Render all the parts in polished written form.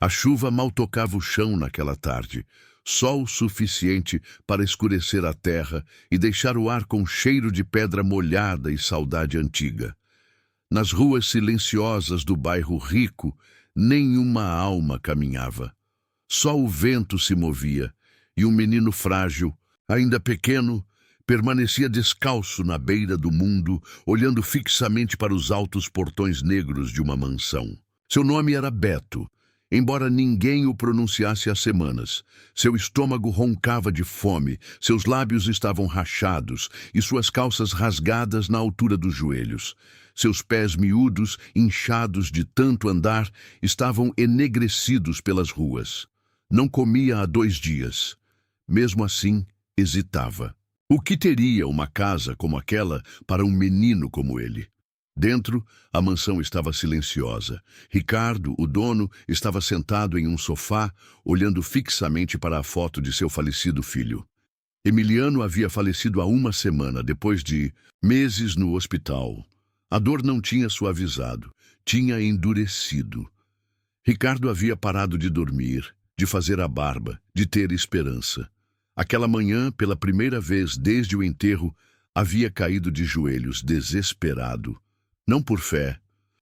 A chuva mal tocava o chão naquela tarde, só o suficiente para escurecer a terra e deixar o ar com cheiro de pedra molhada e saudade antiga. Nas ruas silenciosas do bairro rico, nenhuma alma caminhava. Só o vento se movia, e um menino frágil, ainda pequeno, permanecia descalço na beira do mundo, olhando fixamente para os altos portões negros de uma mansão. Seu nome era Beto, embora ninguém o pronunciasse há semanas. Seu estômago roncava de fome, seus lábios estavam rachados e suas calças rasgadas na altura dos joelhos. Seus pés miúdos, inchados de tanto andar, estavam enegrecidos pelas ruas. Não comia há 2 dias. Mesmo assim, hesitava. O que teria uma casa como aquela para um menino como ele? Dentro, a mansão estava silenciosa. Ricardo, o dono, estava sentado em um sofá, olhando fixamente para a foto de seu falecido filho. Emiliano havia falecido há 1 semana, depois de meses no hospital. A dor não tinha suavizado, tinha endurecido. Ricardo havia parado de dormir, de fazer a barba, de ter esperança. Aquela manhã, pela primeira vez desde o enterro, havia caído de joelhos, desesperado. Não por fé,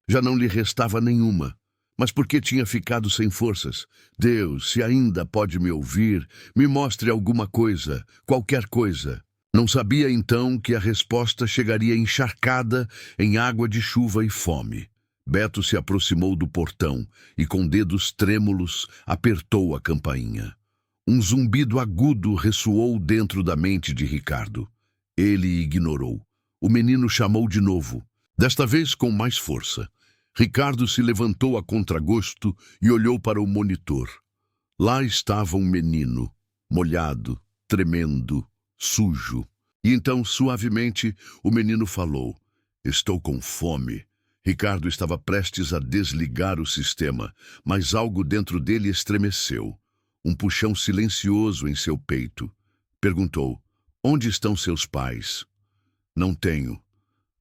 já não lhe restava nenhuma, mas porque tinha ficado sem forças. Deus, se ainda pode me ouvir, me mostre alguma coisa, qualquer coisa. Não sabia então que a resposta chegaria encharcada em água de chuva e fome. Beto se aproximou do portão e, com dedos trêmulos, apertou a campainha. Um zumbido agudo ressoou dentro da mente de Ricardo. Ele ignorou. O menino chamou de novo, desta vez com mais força. Ricardo se levantou a contragosto e olhou para o monitor. Lá estava um menino, molhado, tremendo, sujo. E então, suavemente, o menino falou: "Estou com fome." Ricardo estava prestes a desligar o sistema, mas algo dentro dele estremeceu. Um puxão silencioso em seu peito. Perguntou: "Onde estão seus pais?" "Não tenho."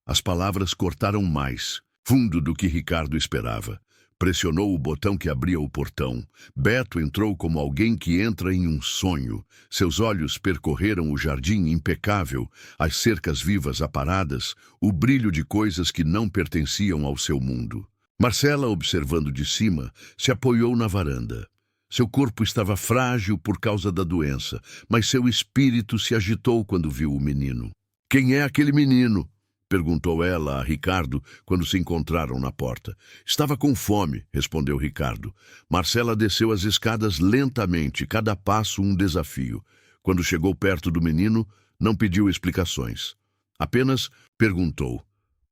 As palavras cortaram mais, fundo do que Ricardo esperava. Pressionou o botão que abria o portão. Beto entrou como alguém que entra em um sonho. Seus olhos percorreram o jardim impecável, as cercas vivas aparadas, o brilho de coisas que não pertenciam ao seu mundo. Marcela, observando de cima, se apoiou na varanda. Seu corpo estava frágil por causa da doença, mas seu espírito se agitou quando viu o menino. "Quem é aquele menino?" perguntou ela a Ricardo quando se encontraram na porta. "Estava com fome", respondeu Ricardo. Marcela desceu as escadas lentamente, cada passo um desafio. Quando chegou perto do menino, não pediu explicações. Apenas perguntou: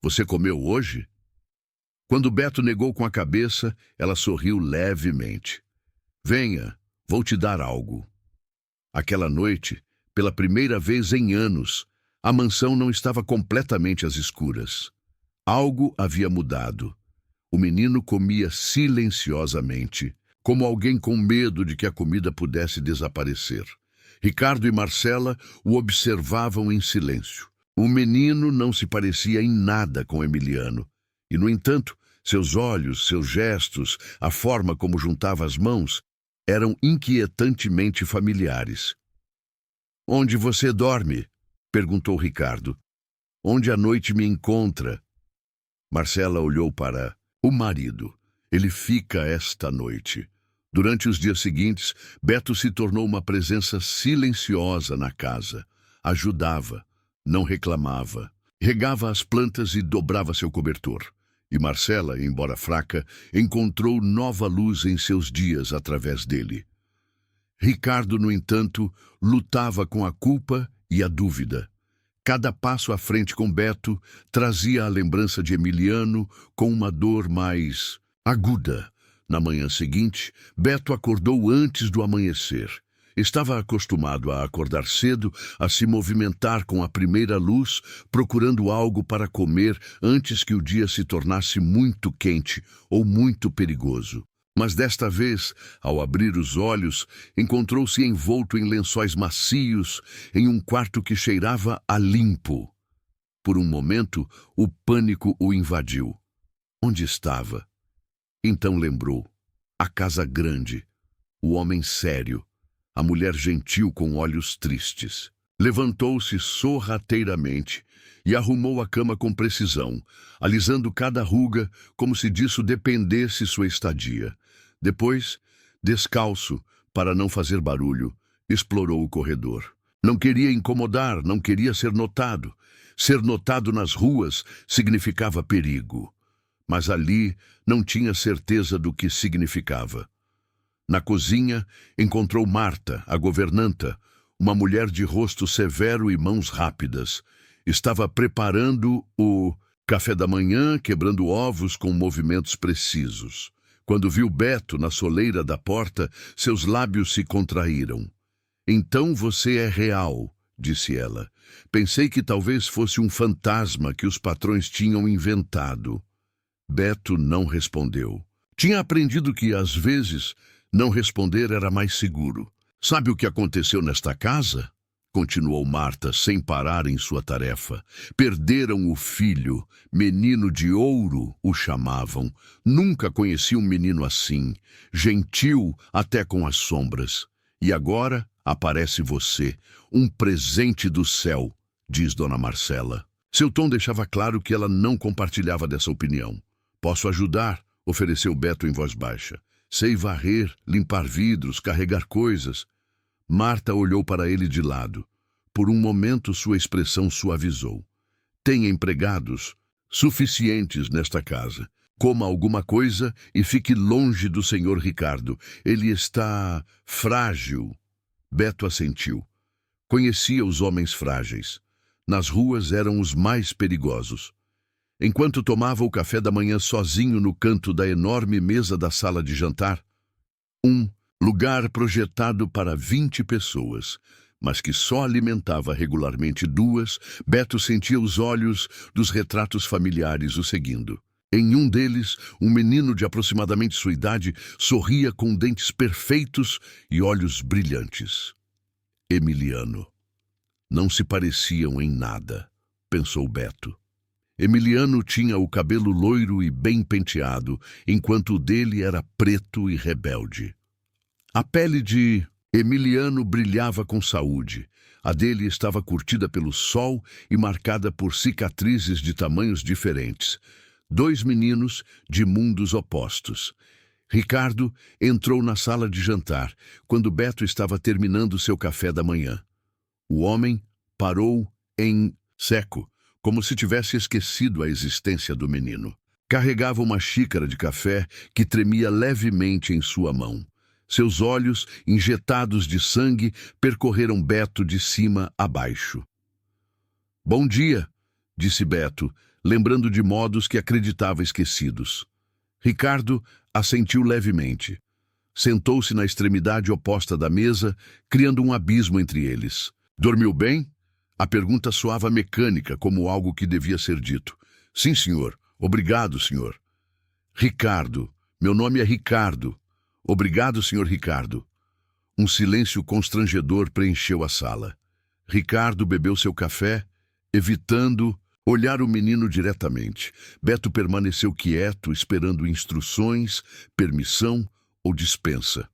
"Você comeu hoje?" Quando Beto negou com a cabeça, ela sorriu levemente. "Venha, vou te dar algo." Aquela noite, pela primeira vez em anos, a mansão não estava completamente às escuras. Algo havia mudado. O menino comia silenciosamente, como alguém com medo de que a comida pudesse desaparecer. Ricardo e Marcela o observavam em silêncio. O menino não se parecia em nada com Emiliano. E, no entanto, seus olhos, seus gestos, a forma como juntava as mãos, eram inquietantemente familiares. "Onde você dorme?" perguntou Ricardo. "Onde a noite me encontra?" Marcela olhou para o marido. "Ele fica esta noite." Durante os dias seguintes, Beto se tornou uma presença silenciosa na casa. Ajudava, não reclamava. Regava as plantas e dobrava seu cobertor. E Marcela, embora fraca, encontrou nova luz em seus dias através dele. Ricardo, no entanto, lutava com a culpa e a dúvida. Cada passo à frente com Beto trazia a lembrança de Emiliano com uma dor mais aguda. Na manhã seguinte, Beto acordou antes do amanhecer. Estava acostumado a acordar cedo, a se movimentar com a primeira luz, procurando algo para comer antes que o dia se tornasse muito quente ou muito perigoso. Mas desta vez, ao abrir os olhos, encontrou-se envolto em lençóis macios, em um quarto que cheirava a limpo. Por um momento, o pânico o invadiu. Onde estava? Então lembrou. A casa grande, o homem sério, a mulher gentil com olhos tristes. Levantou-se sorrateiramente e arrumou a cama com precisão, alisando cada ruga como se disso dependesse sua estadia. Depois, descalço, para não fazer barulho, explorou o corredor. Não queria incomodar, não queria ser notado. Ser notado nas ruas significava perigo. Mas ali não tinha certeza do que significava. Na cozinha, encontrou Marta, a governanta, uma mulher de rosto severo e mãos rápidas. Estava preparando o café da manhã, quebrando ovos com movimentos precisos. Quando viu Beto na soleira da porta, seus lábios se contraíram. "Então você é real", disse ela. "Pensei que talvez fosse um fantasma que os patrões tinham inventado." Beto não respondeu. Tinha aprendido que, às vezes, não responder era mais seguro. "Sabe o que aconteceu nesta casa?" continuou Marta, sem parar em sua tarefa. "Perderam o filho, menino de ouro, o chamavam. Nunca conheci um menino assim, gentil até com as sombras. E agora aparece você, um presente do céu", diz Dona Marcela. Seu tom deixava claro que ela não compartilhava dessa opinião. "Posso ajudar?", ofereceu Beto em voz baixa. "Sei varrer, limpar vidros, carregar coisas." Marta olhou para ele de lado. Por um momento sua expressão suavizou. "Tem empregados suficientes nesta casa. Coma alguma coisa e fique longe do senhor Ricardo. Ele está frágil." Beto assentiu. Conhecia os homens frágeis. Nas ruas eram os mais perigosos. Enquanto tomava o café da manhã sozinho no canto da enorme mesa da sala de jantar, um lugar projetado para 20 pessoas, mas que só alimentava regularmente 2, Beto sentia os olhos dos retratos familiares o seguindo. Em um deles, um menino de aproximadamente sua idade sorria com dentes perfeitos e olhos brilhantes. Emiliano. Não se pareciam em nada, pensou Beto. Emiliano tinha o cabelo loiro e bem penteado, enquanto o dele era preto e rebelde. A pele de Emiliano brilhava com saúde. A dele estava curtida pelo sol e marcada por cicatrizes de tamanhos diferentes. 2 meninos de mundos opostos. Ricardo entrou na sala de jantar, quando Beto estava terminando seu café da manhã. O homem parou em seco, como se tivesse esquecido a existência do menino. Carregava uma xícara de café que tremia levemente em sua mão. Seus olhos, injetados de sangue, percorreram Beto de cima a baixo. "Bom dia", disse Beto, lembrando de modos que acreditava esquecidos. Ricardo assentiu levemente. Sentou-se na extremidade oposta da mesa, criando um abismo entre eles. "Dormiu bem?" A pergunta soava mecânica, como algo que devia ser dito. "Sim, senhor. Obrigado, senhor." "Ricardo. Meu nome é Ricardo." "Obrigado, senhor Ricardo." Um silêncio constrangedor preencheu a sala. Ricardo bebeu seu café, evitando olhar o menino diretamente. Beto permaneceu quieto, esperando instruções, permissão ou dispensa.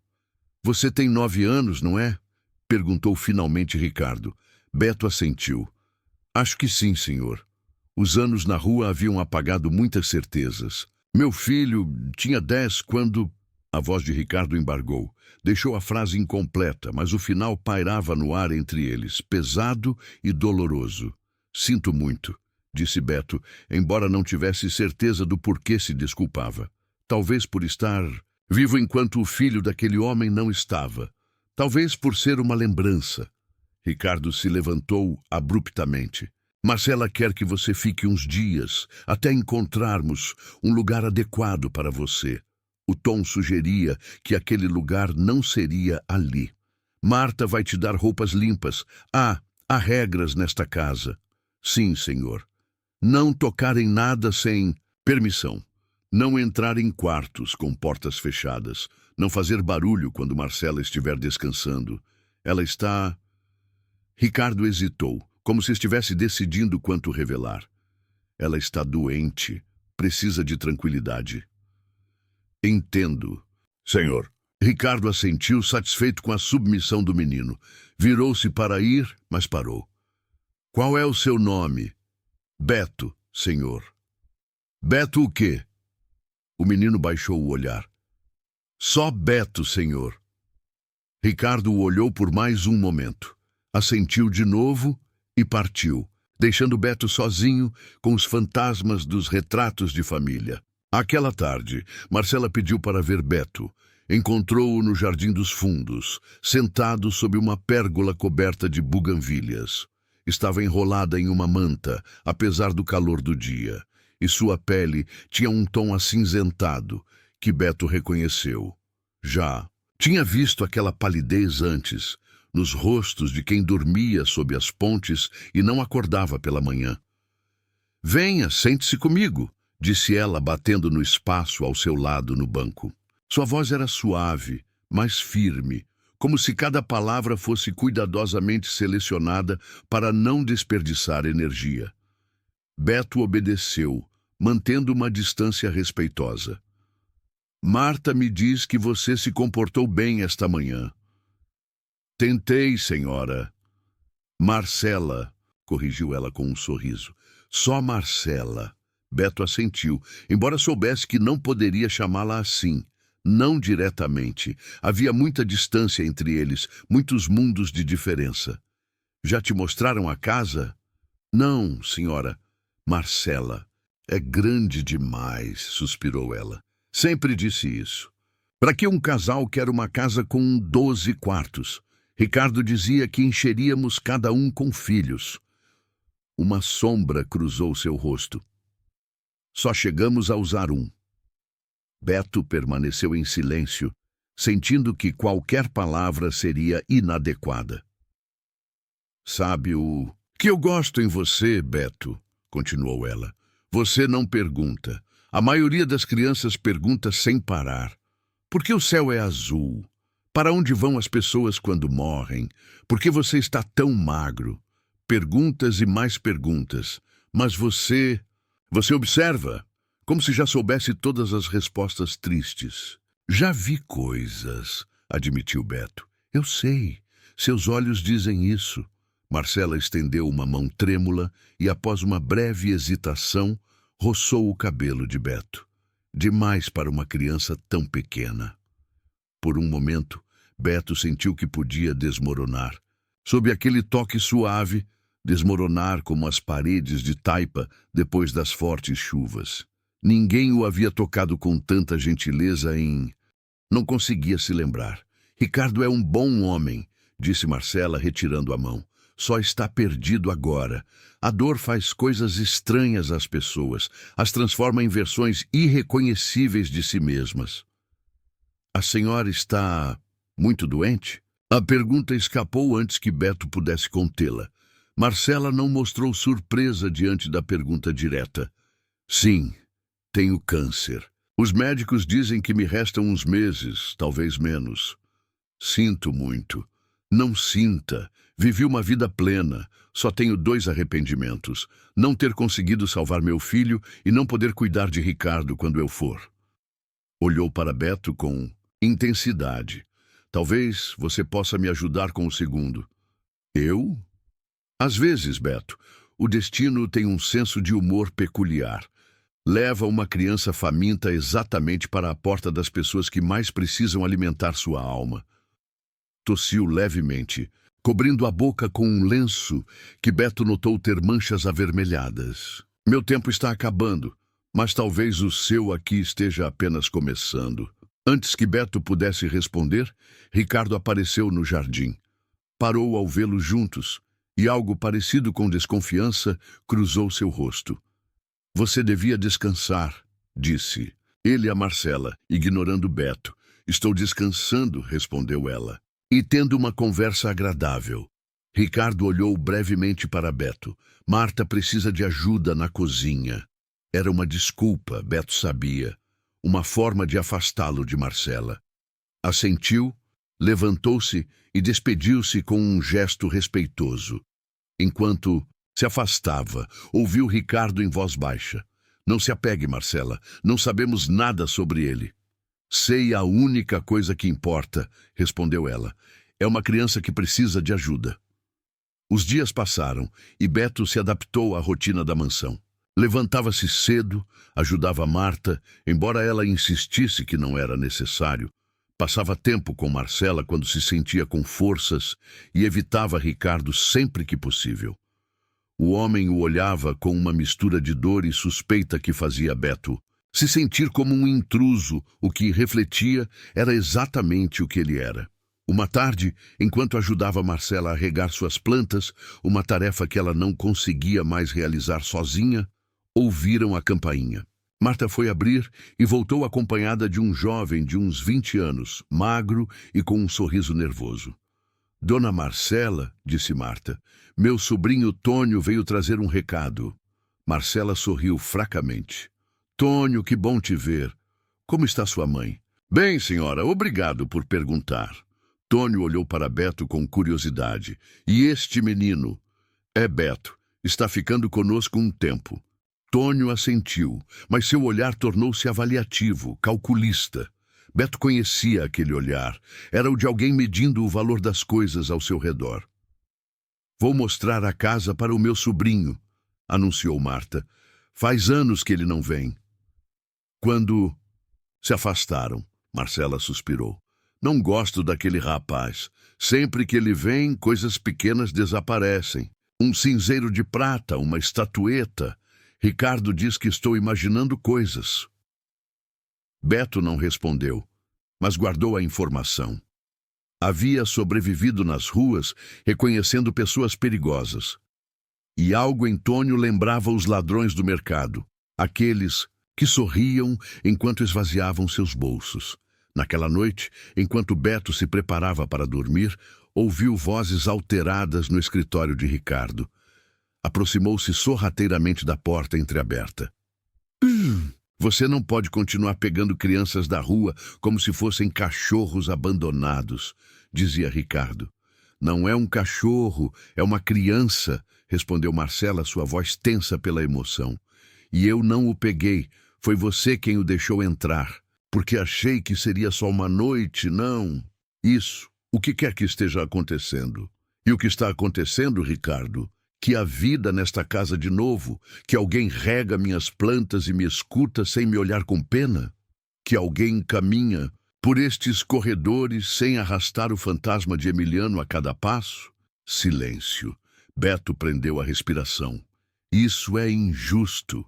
"Você tem 9 anos, não é?" perguntou finalmente Ricardo. Beto assentiu. "Acho que sim, senhor." Os anos na rua haviam apagado muitas certezas. "Meu filho tinha 10 quando..." A voz de Ricardo embargou. Deixou a frase incompleta, mas o final pairava no ar entre eles, pesado e doloroso. "Sinto muito", disse Beto, embora não tivesse certeza do porquê se desculpava. Talvez por estar vivo enquanto o filho daquele homem não estava. Talvez por ser uma lembrança. Ricardo se levantou abruptamente. "Marcela quer que você fique uns dias, até encontrarmos um lugar adequado para você." O tom sugeria que aquele lugar não seria ali. "Marta vai te dar roupas limpas. Há regras nesta casa." "Sim, senhor." "Não tocar em nada sem permissão. Não entrar em quartos com portas fechadas. Não fazer barulho quando Marcela estiver descansando. Ela está..." Ricardo hesitou, como se estivesse decidindo quanto revelar. "Ela está doente. Precisa de tranquilidade." "Entendo." senhor. Ricardo assentiu, satisfeito com a submissão do menino. Virou-se para ir, mas parou. Qual é o seu nome? Beto, senhor. Beto o quê? O menino baixou o olhar. Só Beto, senhor. Ricardo o olhou por mais um momento. Assentiu de novo e partiu, deixando Beto sozinho com os fantasmas dos retratos de família. Aquela tarde, Marcela pediu para ver Beto. Encontrou-o no Jardim dos Fundos, sentado sob uma pérgola coberta de buganvílias. Estava enrolada em uma manta, apesar do calor do dia, e sua pele tinha um tom acinzentado, que Beto reconheceu. Já tinha visto aquela palidez antes, nos rostos de quem dormia sob as pontes e não acordava pela manhã. Venha, sente-se comigo, disse ela, batendo no espaço ao seu lado no banco. Sua voz era suave, mas firme, como se cada palavra fosse cuidadosamente selecionada para não desperdiçar energia. Beto obedeceu, mantendo uma distância respeitosa. Marta me diz que você se comportou bem esta manhã. Tentei, senhora. Marcela, corrigiu ela com um sorriso. Só Marcela. Beto assentiu, embora soubesse que não poderia chamá-la assim. Não diretamente. Havia muita distância entre eles, muitos mundos de diferença. Já te mostraram a casa? Não, senhora. Marcela. É grande demais, suspirou ela. Sempre disse isso. Para que um casal quer uma casa com 12 quartos? Ricardo dizia que encheríamos cada um com filhos. Uma sombra cruzou seu rosto. Só chegamos a usar um. Beto permaneceu em silêncio, sentindo que qualquer palavra seria inadequada. Sabe o que eu gosto em você, Beto, continuou ela. Você não pergunta. A maioria das crianças pergunta sem parar. Por que o céu é azul? Para onde vão as pessoas quando morrem? Por que você está tão magro? Perguntas e mais perguntas. Mas você observa, como se já soubesse todas as respostas tristes. Já vi coisas, admitiu Beto. Eu sei, seus olhos dizem isso. Marcela estendeu uma mão trêmula e, após uma breve hesitação, roçou o cabelo de Beto. Demais para uma criança tão pequena. Por um momento, Beto sentiu que podia desmoronar. Sob aquele toque suave, desmoronar como as paredes de taipa depois das fortes chuvas. Ninguém o havia tocado com tanta gentileza em... Não conseguia se lembrar. Ricardo é um bom homem, disse Marcela, retirando a mão. Só está perdido agora. A dor faz coisas estranhas às pessoas, as transforma em versões irreconhecíveis de si mesmas. A senhora está muito doente? A pergunta escapou antes que Beto pudesse contê-la. Marcela não mostrou surpresa diante da pergunta direta. Sim, tenho câncer. Os médicos dizem que me restam uns meses, talvez menos. Sinto muito. Não sinta. Vivi uma vida plena. Só tenho 2 arrependimentos. Não ter conseguido salvar meu filho e não poder cuidar de Ricardo quando eu for. Olhou para Beto com intensidade. Talvez você possa me ajudar com o segundo. Eu? Às vezes, Beto, o destino tem um senso de humor peculiar. Leva uma criança faminta exatamente para a porta das pessoas que mais precisam alimentar sua alma. Tossiu levemente, cobrindo a boca com um lenço que Beto notou ter manchas avermelhadas. Meu tempo está acabando, mas talvez o seu aqui esteja apenas começando. Antes que Beto pudesse responder, Ricardo apareceu no jardim. Parou ao vê-los juntos, e algo parecido com desconfiança cruzou seu rosto. Você devia descansar, disse. Ele a Marcela, ignorando Beto. Estou descansando, respondeu ela. E tendo uma conversa agradável. Ricardo olhou brevemente para Beto. Marta precisa de ajuda na cozinha. Era uma desculpa, Beto sabia. Uma forma de afastá-lo de Marcela. Assentiu, levantou-se e despediu-se com um gesto respeitoso. Enquanto se afastava, ouviu Ricardo em voz baixa. Não se apegue, Marcela. Não sabemos nada sobre ele. Sei a única coisa que importa, respondeu ela. É uma criança que precisa de ajuda. Os dias passaram e Beto se adaptou à rotina da mansão. Levantava-se cedo, ajudava Marta, embora ela insistisse que não era necessário. Passava tempo com Marcela quando se sentia com forças e evitava Ricardo sempre que possível. O homem o olhava com uma mistura de dor e suspeita que fazia Beto se sentir como um intruso, o que refletia era exatamente o que ele era. Uma tarde, enquanto ajudava Marcela a regar suas plantas, uma tarefa que ela não conseguia mais realizar sozinha, ouviram a campainha. Marta foi abrir e voltou acompanhada de um jovem de uns 20 anos, magro e com um sorriso nervoso. Dona Marcela, disse Marta, meu sobrinho Tônio veio trazer um recado. Marcela sorriu fracamente. Tônio, que bom te ver. Como está sua mãe? Bem, senhora, obrigado por perguntar. Tônio olhou para Beto com curiosidade. E este menino? É Beto. Está ficando conosco um tempo. Tônio assentiu, mas seu olhar tornou-se avaliativo, calculista. Beto conhecia aquele olhar. Era o de alguém medindo o valor das coisas ao seu redor. Vou mostrar a casa para o meu sobrinho, anunciou Marta. Faz anos que ele não vem. Quando se afastaram, Marcela suspirou. Não gosto daquele rapaz. Sempre que ele vem, coisas pequenas desaparecem. Um cinzeiro de prata, uma estatueta. Ricardo diz que estou imaginando coisas. Beto não respondeu, mas guardou a informação. Havia sobrevivido nas ruas, reconhecendo pessoas perigosas. E algo em Tônio lembrava os ladrões do mercado, aqueles que sorriam enquanto esvaziavam seus bolsos. Naquela noite, enquanto Beto se preparava para dormir, ouviu vozes alteradas no escritório de Ricardo. Aproximou-se sorrateiramente da porta entreaberta. Você não pode continuar pegando crianças da rua como se fossem cachorros abandonados, dizia Ricardo. Não é um cachorro, é uma criança, respondeu Marcela, sua voz tensa pela emoção. E eu não o peguei, foi você quem o deixou entrar, porque achei que seria só uma noite, não. Isso, o que quer que esteja acontecendo? E o que está acontecendo, Ricardo? Que a vida nesta casa de novo, que alguém rega minhas plantas e me escuta sem me olhar com pena? Que alguém caminha por estes corredores sem arrastar o fantasma de Emiliano a cada passo? Silêncio. Beto prendeu a respiração. Isso é injusto,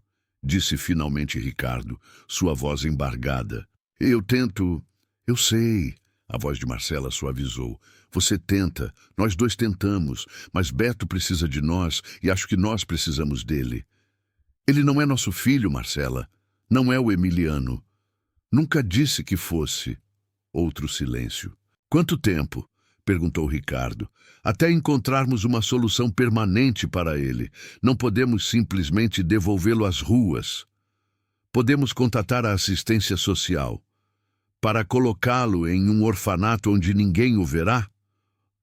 disse finalmente Ricardo, sua voz embargada. Eu sei, a voz de Marcela suavizou. Você tenta, nós dois tentamos, mas Beto precisa de nós e acho que nós precisamos dele. Ele não é nosso filho, Marcela. Não é o Emiliano. Nunca disse que fosse. Outro silêncio. Quanto tempo? Perguntou Ricardo. Até encontrarmos uma solução permanente para ele. Não podemos simplesmente devolvê-lo às ruas. Podemos contatar a assistência social. Para colocá-lo em um orfanato onde ninguém o verá?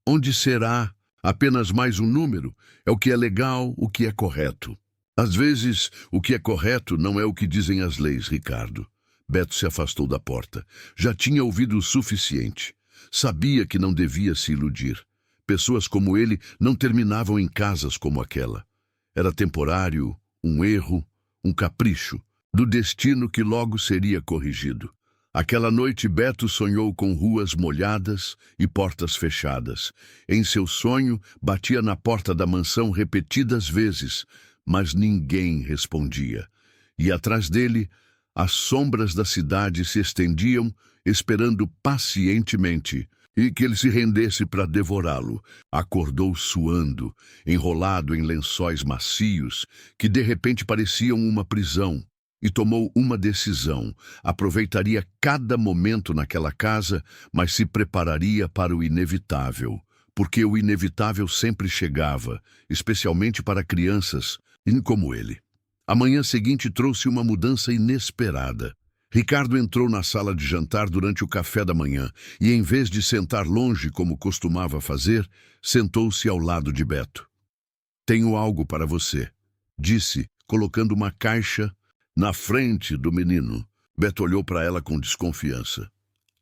Onde será apenas mais um número? É o que é legal, o que é correto. Às vezes, o que é correto não é o que dizem as leis, Ricardo. Beto se afastou da porta. Já tinha ouvido o suficiente. Sabia que não devia se iludir. Pessoas como ele não terminavam em casas como aquela. Era temporário, um erro, um capricho, do destino que logo seria corrigido. Aquela noite Beto sonhou com ruas molhadas e portas fechadas. Em seu sonho, batia na porta da mansão repetidas vezes, mas ninguém respondia. E atrás dele, as sombras da cidade se estendiam, esperando pacientemente, e que ele se rendesse para devorá-lo. Acordou suando, enrolado em lençóis macios, que de repente pareciam uma prisão. E tomou uma decisão. Aproveitaria cada momento naquela casa, mas se prepararia para o inevitável. Porque o inevitável sempre chegava, especialmente para crianças, como ele. A manhã seguinte trouxe uma mudança inesperada. Ricardo entrou na sala de jantar durante o café da manhã e, em vez de sentar longe como costumava fazer, sentou-se ao lado de Beto. Tenho algo para você, disse, colocando uma caixa na frente do menino. Beto olhou para ela com desconfiança.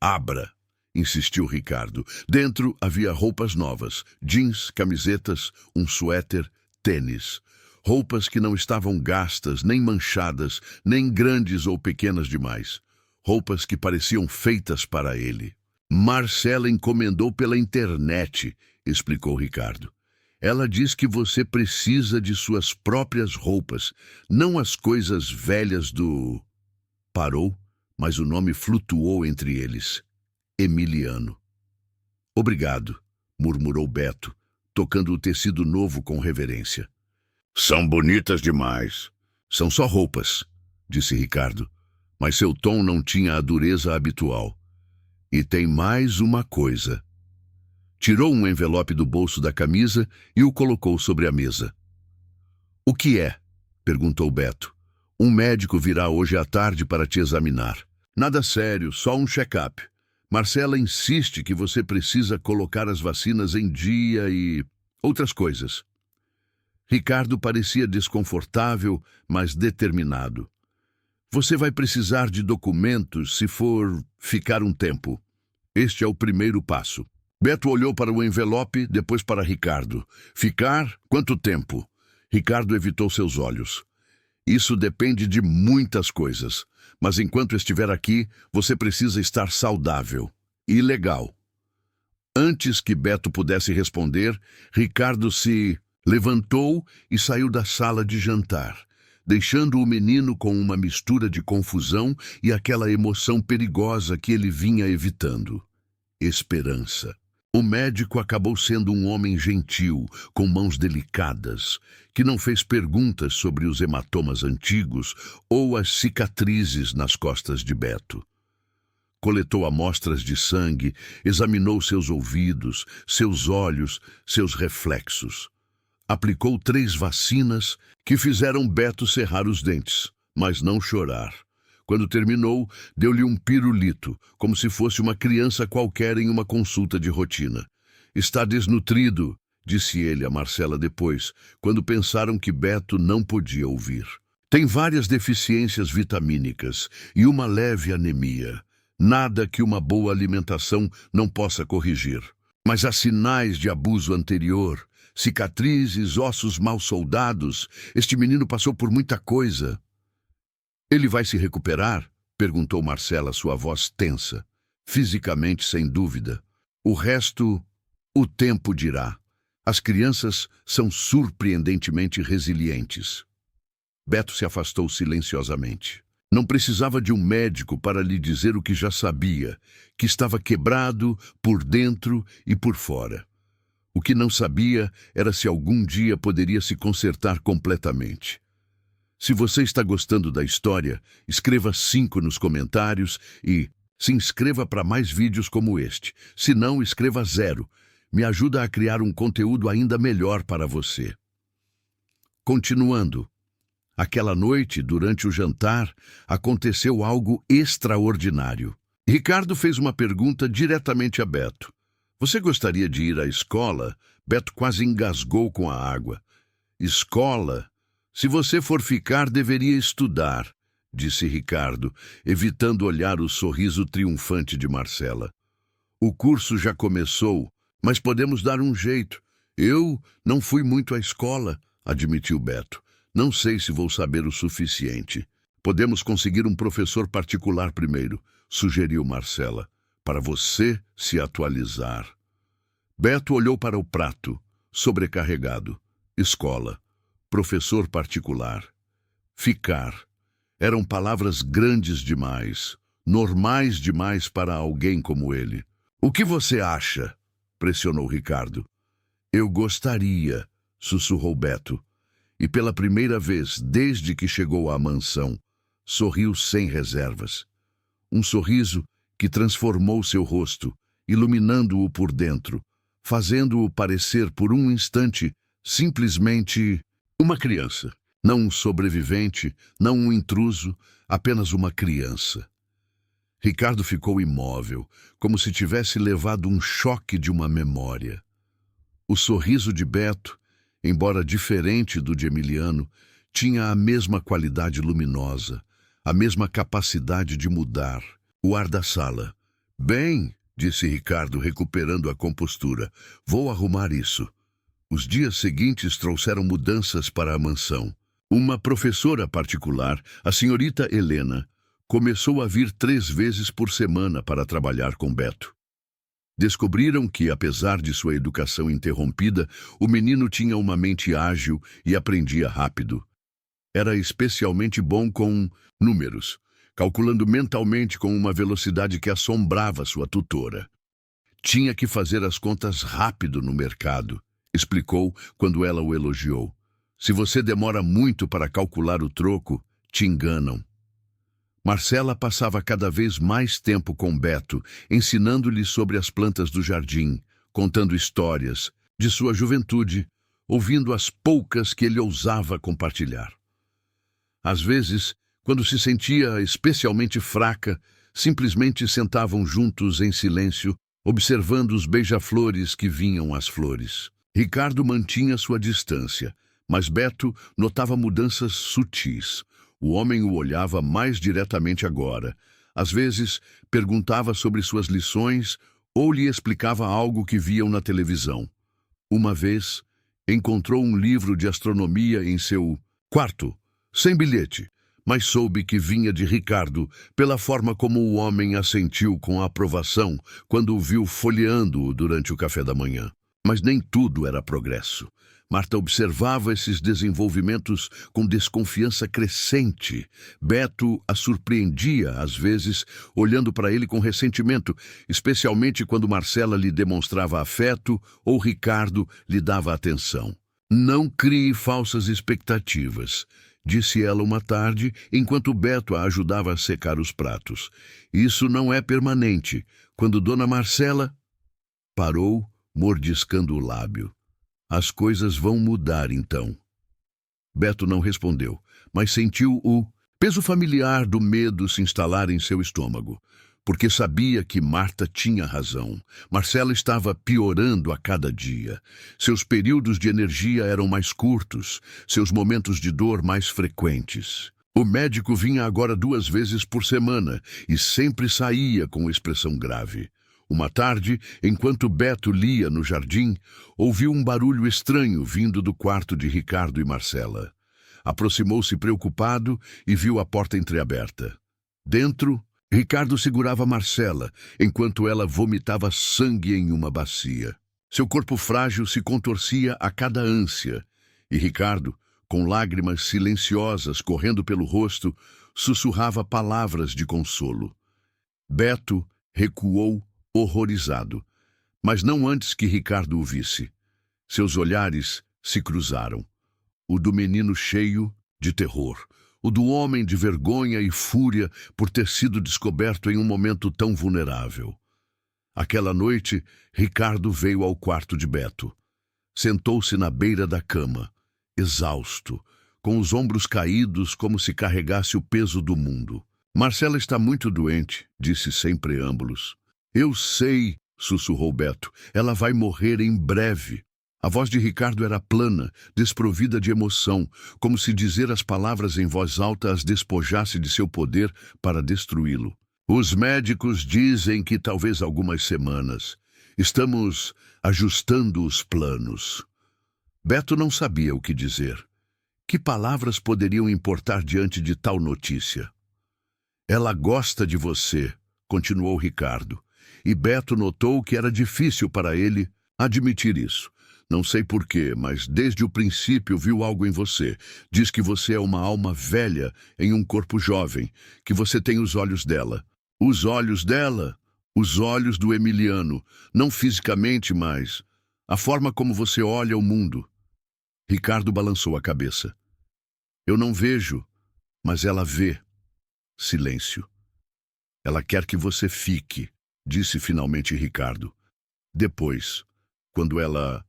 Abra, insistiu Ricardo. Dentro havia roupas novas, jeans, camisetas, um suéter, tênis. Roupas que não estavam gastas, nem manchadas, nem grandes ou pequenas demais. Roupas que pareciam feitas para ele. Marcela encomendou pela internet, explicou Ricardo. Ela diz que você precisa de suas próprias roupas, não as coisas velhas do... Parou, mas o nome flutuou entre eles. Emiliano. Obrigado, murmurou Beto, tocando o tecido novo com reverência. São bonitas demais. São só roupas, disse Ricardo, mas seu tom não tinha a dureza habitual. E tem mais uma coisa. Tirou um envelope do bolso da camisa e o colocou sobre a mesa. O que é? Perguntou Beto. Um médico virá hoje à tarde para te examinar. Nada sério, só um check-up. Marcela insiste que você precisa colocar as vacinas em dia e outras coisas. Ricardo parecia desconfortável, mas determinado. Você vai precisar de documentos se for ficar um tempo. Este é o primeiro passo. Beto olhou para o envelope, depois para Ricardo. Ficar? Quanto tempo? Ricardo evitou seus olhos. Isso depende de muitas coisas, mas enquanto estiver aqui, você precisa estar saudável e legal. Antes que Beto pudesse responder, Ricardo se levantou e saiu da sala de jantar, deixando o menino com uma mistura de confusão e aquela emoção perigosa que ele vinha evitando. Esperança. O médico acabou sendo um homem gentil, com mãos delicadas, que não fez perguntas sobre os hematomas antigos ou as cicatrizes nas costas de Beto. Coletou amostras de sangue, examinou seus ouvidos, seus olhos, seus reflexos. Aplicou 3 vacinas que fizeram Beto cerrar os dentes, mas não chorar. Quando terminou, deu-lhe um pirulito, como se fosse uma criança qualquer em uma consulta de rotina. Está desnutrido, disse ele a Marcela depois, quando pensaram que Beto não podia ouvir. Tem várias deficiências vitamínicas e uma leve anemia. Nada que uma boa alimentação não possa corrigir. Mas há sinais de abuso anterior, cicatrizes, ossos mal soldados. Este menino passou por muita coisa. Ele vai se recuperar? Perguntou Marcela, sua voz tensa. Fisicamente, sem dúvida. O resto, o tempo dirá. As crianças são surpreendentemente resilientes. Beto se afastou silenciosamente. Não precisava de um médico para lhe dizer o que já sabia, que estava quebrado por dentro e por fora. O que não sabia era se algum dia poderia se consertar completamente. Se você está gostando da história, escreva 5 nos comentários e se inscreva para mais vídeos como este. Se não, escreva 0. Me ajuda a criar um conteúdo ainda melhor para você. Continuando. Aquela noite, durante o jantar, aconteceu algo extraordinário. Ricardo fez uma pergunta diretamente a Beto. Você gostaria de ir à escola? Beto quase engasgou com a água. Escola? Se você for ficar, deveria estudar, disse Ricardo, evitando olhar o sorriso triunfante de Marcela. O curso já começou, mas podemos dar um jeito. Eu não fui muito à escola, admitiu Beto. Não sei se vou saber o suficiente. Podemos conseguir um professor particular primeiro, sugeriu Marcela, para você se atualizar. Beto olhou para o prato, sobrecarregado. Escola. Professor particular. Ficar. Eram palavras grandes demais, normais demais para alguém como ele. O que você acha? Pressionou Ricardo. Eu gostaria, sussurrou Beto. E pela primeira vez, desde que chegou à mansão, sorriu sem reservas. Um sorriso que transformou seu rosto, iluminando-o por dentro, fazendo-o parecer por um instante simplesmente uma criança. Não um sobrevivente, não um intruso, apenas uma criança. Ricardo ficou imóvel, como se tivesse levado um choque de uma memória. O sorriso de Beto, embora diferente do de Emiliano, tinha a mesma qualidade luminosa, a mesma capacidade de mudar. O ar da sala. Bem, disse Ricardo, recuperando a compostura. Vou arrumar isso. Os dias seguintes trouxeram mudanças para a mansão. Uma professora particular, a senhorita Helena, começou a vir 3 vezes por semana para trabalhar com Beto. Descobriram que, apesar de sua educação interrompida, o menino tinha uma mente ágil e aprendia rápido. Era especialmente bom com números, calculando mentalmente com uma velocidade que assombrava sua tutora. Tinha que fazer as contas rápido no mercado, explicou quando ela o elogiou. Se você demora muito para calcular o troco, te enganam. Marcela passava cada vez mais tempo com Beto, ensinando-lhe sobre as plantas do jardim, contando histórias de sua juventude, ouvindo as poucas que ele ousava compartilhar. Às vezes, quando se sentia especialmente fraca, simplesmente sentavam juntos em silêncio, observando os beija-flores que vinham às flores. Ricardo mantinha sua distância, mas Beto notava mudanças sutis. O homem o olhava mais diretamente agora. Às vezes, perguntava sobre suas lições ou lhe explicava algo que viam na televisão. Uma vez, encontrou um livro de astronomia em seu quarto, sem bilhete, mas soube que vinha de Ricardo pela forma como o homem assentiu com aprovação quando o viu folheando-o durante o café da manhã. Mas nem tudo era progresso. Marta observava esses desenvolvimentos com desconfiança crescente. Beto a surpreendia, às vezes, olhando para ele com ressentimento, especialmente quando Marcela lhe demonstrava afeto ou Ricardo lhe dava atenção. Não crie falsas expectativas, disse ela uma tarde, enquanto Beto a ajudava a secar os pratos. Isso não é permanente. Quando Dona Marcela parou, mordiscando o lábio. As coisas vão mudar, então. Beto não respondeu, mas sentiu o peso familiar do medo se instalar em seu estômago, porque sabia que Marta tinha razão. Marcela estava piorando a cada dia. Seus períodos de energia eram mais curtos, seus momentos de dor mais frequentes. O médico vinha agora 2 vezes por semana e sempre saía com expressão grave. Uma tarde, enquanto Beto lia no jardim, ouviu um barulho estranho vindo do quarto de Ricardo e Marcela. Aproximou-se preocupado e viu a porta entreaberta. Dentro, Ricardo segurava Marcela, enquanto ela vomitava sangue em uma bacia. Seu corpo frágil se contorcia a cada ânsia, e Ricardo, com lágrimas silenciosas correndo pelo rosto, sussurrava palavras de consolo. Beto recuou horrorizado, mas não antes que Ricardo o visse. Seus olhares se cruzaram. O do menino cheio de terror, o do homem de vergonha e fúria por ter sido descoberto em um momento tão vulnerável. Aquela noite, Ricardo veio ao quarto de Beto. Sentou-se na beira da cama, exausto, com os ombros caídos como se carregasse o peso do mundo. Marcela está muito doente, disse sem preâmbulos. Eu sei, sussurrou Beto. Ela vai morrer em breve. A voz de Ricardo era plana, desprovida de emoção, como se dizer as palavras em voz alta as despojasse de seu poder para destruí-lo. Os médicos dizem que talvez algumas semanas. Estamos ajustando os planos. Beto não sabia o que dizer. Que palavras poderiam importar diante de tal notícia? Ela gosta de você, continuou Ricardo. E Beto notou que era difícil para ele admitir isso. Não sei porquê, mas desde o princípio viu algo em você. Diz que você é uma alma velha em um corpo jovem, que você tem os olhos dela. Os olhos dela? Os olhos do Emiliano. Não fisicamente, mas a forma como você olha o mundo. Ricardo balançou a cabeça. Eu não vejo, mas ela vê. Silêncio. Ela quer que você fique, disse finalmente Ricardo. Depois, quando ela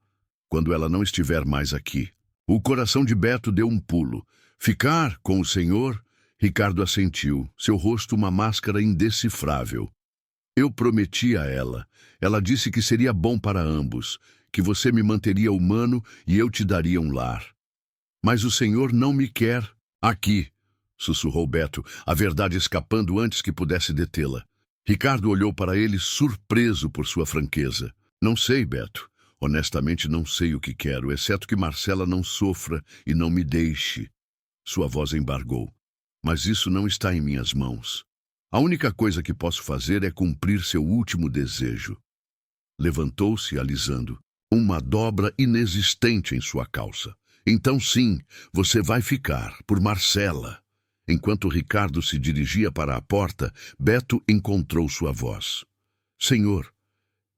não estiver mais aqui. O coração de Beto deu um pulo. Ficar com o senhor? Ricardo assentiu, seu rosto uma máscara indecifrável. Eu prometi a ela. Ela disse que seria bom para ambos, que você me manteria humano e eu te daria um lar. Mas o senhor não me quer aqui, sussurrou Beto, a verdade escapando antes que pudesse detê-la. Ricardo olhou para ele surpreso por sua franqueza. Não sei, Beto. Honestamente não sei o que quero, exceto que Marcela não sofra e não me deixe. Sua voz embargou. Mas isso não está em minhas mãos. A única coisa que posso fazer é cumprir seu último desejo. Levantou-se, alisando. Uma dobra inexistente em sua calça. Então sim, você vai ficar, por Marcela. Enquanto Ricardo se dirigia para a porta, Beto encontrou sua voz. Senhor,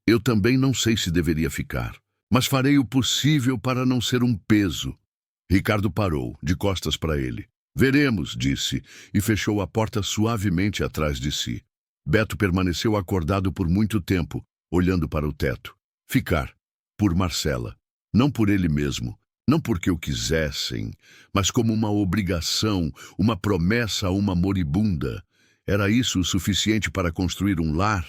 eu também não sei se deveria ficar, mas farei o possível para não ser um peso. Ricardo parou, de costas para ele. Veremos, disse, e fechou a porta suavemente atrás de si. Beto permaneceu acordado por muito tempo, olhando para o teto. Ficar, por Marcela, não por ele mesmo. Não porque o quisessem, mas como uma obrigação, uma promessa a uma moribunda. Era isso o suficiente para construir um lar?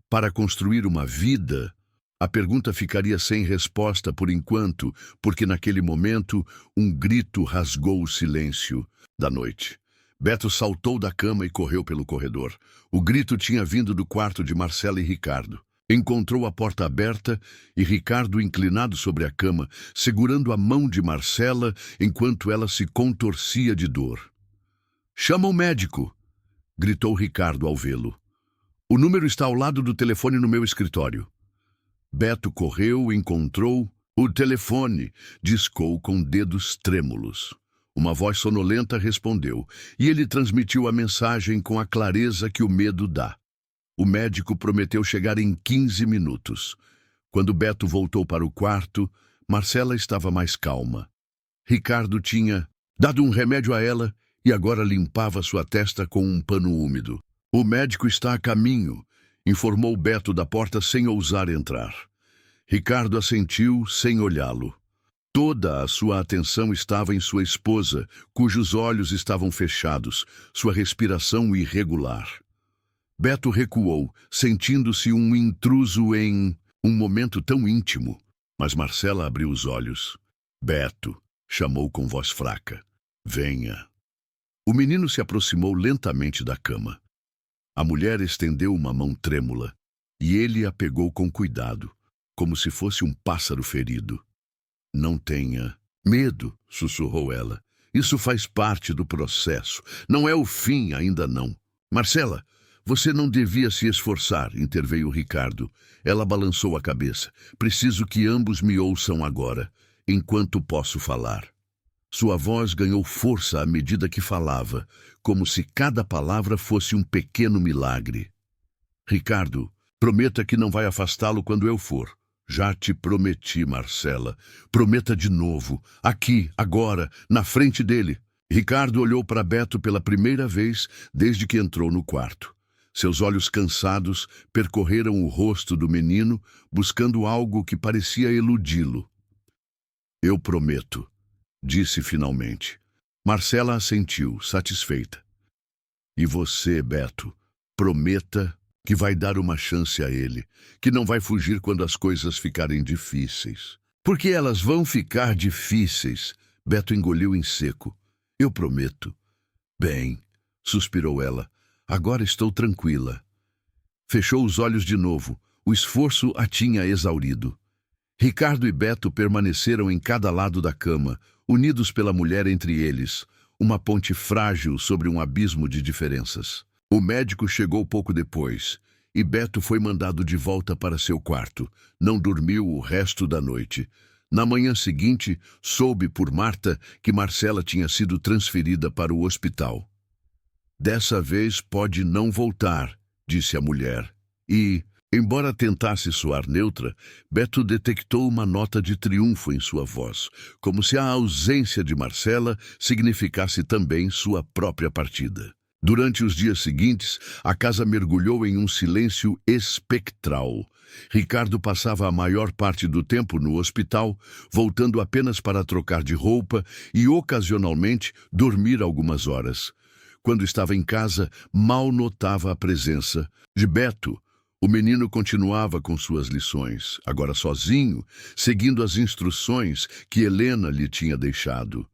Para construir uma vida? A pergunta ficaria sem resposta por enquanto, porque naquele momento um grito rasgou o silêncio da noite. Beto saltou da cama e correu pelo corredor. O grito tinha vindo do quarto de Marcela e Ricardo. Encontrou a porta aberta e Ricardo inclinado sobre a cama, segurando a mão de Marcela enquanto ela se contorcia de dor. «Chama o médico!» gritou Ricardo ao vê-lo. «O número está ao lado do telefone no meu escritório.» Beto correu, encontrou o telefone, discou com dedos trêmulos. Uma voz sonolenta respondeu, e ele transmitiu a mensagem com a clareza que o medo dá. O médico prometeu chegar em 15 minutos. Quando Beto voltou para o quarto, Marcela estava mais calma. Ricardo tinha dado um remédio a ela e agora limpava sua testa com um pano úmido. «O médico está a caminho», informou Beto da porta sem ousar entrar. Ricardo assentiu sem olhá-lo. Toda a sua atenção estava em sua esposa, cujos olhos estavam fechados, sua respiração irregular. Beto recuou, sentindo-se um intruso em um momento tão íntimo. Mas Marcela abriu os olhos. «Beto», chamou com voz fraca. «Venha.» O menino se aproximou lentamente da cama. A mulher estendeu uma mão trêmula, e ele a pegou com cuidado, como se fosse um pássaro ferido. «Não tenha medo», sussurrou ela. «Isso faz parte do processo. Não é o fim, ainda não.» «Marcela, você não devia se esforçar», interveio Ricardo. Ela balançou a cabeça. «Preciso que ambos me ouçam agora, enquanto posso falar.» Sua voz ganhou força à medida que falava, como se cada palavra fosse um pequeno milagre. «Ricardo, prometa que não vai afastá-lo quando eu for.» «Já te prometi, Marcela. Prometa de novo, aqui, agora, na frente dele.» Ricardo olhou para Beto pela primeira vez desde que entrou no quarto. Seus olhos cansados percorreram o rosto do menino, buscando algo que parecia eludi-lo. «Eu prometo», disse finalmente. Marcela assentiu, satisfeita. «E você, Beto, prometa que vai dar uma chance a ele, que não vai fugir quando as coisas ficarem difíceis.» «Porque elas vão ficar difíceis», Beto engoliu em seco. «Eu prometo.» «Bem», suspirou ela, «agora estou tranquila.» Fechou os olhos de novo. O esforço a tinha exaurido. Ricardo e Beto permaneceram em cada lado da cama, unidos pela mulher entre eles, uma ponte frágil sobre um abismo de diferenças. O médico chegou pouco depois, e Beto foi mandado de volta para seu quarto. Não dormiu o resto da noite. Na manhã seguinte, soube por Marta que Marcela tinha sido transferida para o hospital. «Dessa vez pode não voltar», disse a mulher. E, embora tentasse soar neutra, Beto detectou uma nota de triunfo em sua voz, como se a ausência de Marcela significasse também sua própria partida. Durante os dias seguintes, a casa mergulhou em um silêncio espectral. Ricardo passava a maior parte do tempo no hospital, voltando apenas para trocar de roupa e, ocasionalmente, dormir algumas horas. Quando estava em casa, mal notava a presença de Beto. O menino continuava com suas lições, agora sozinho, seguindo as instruções que Helena lhe tinha deixado.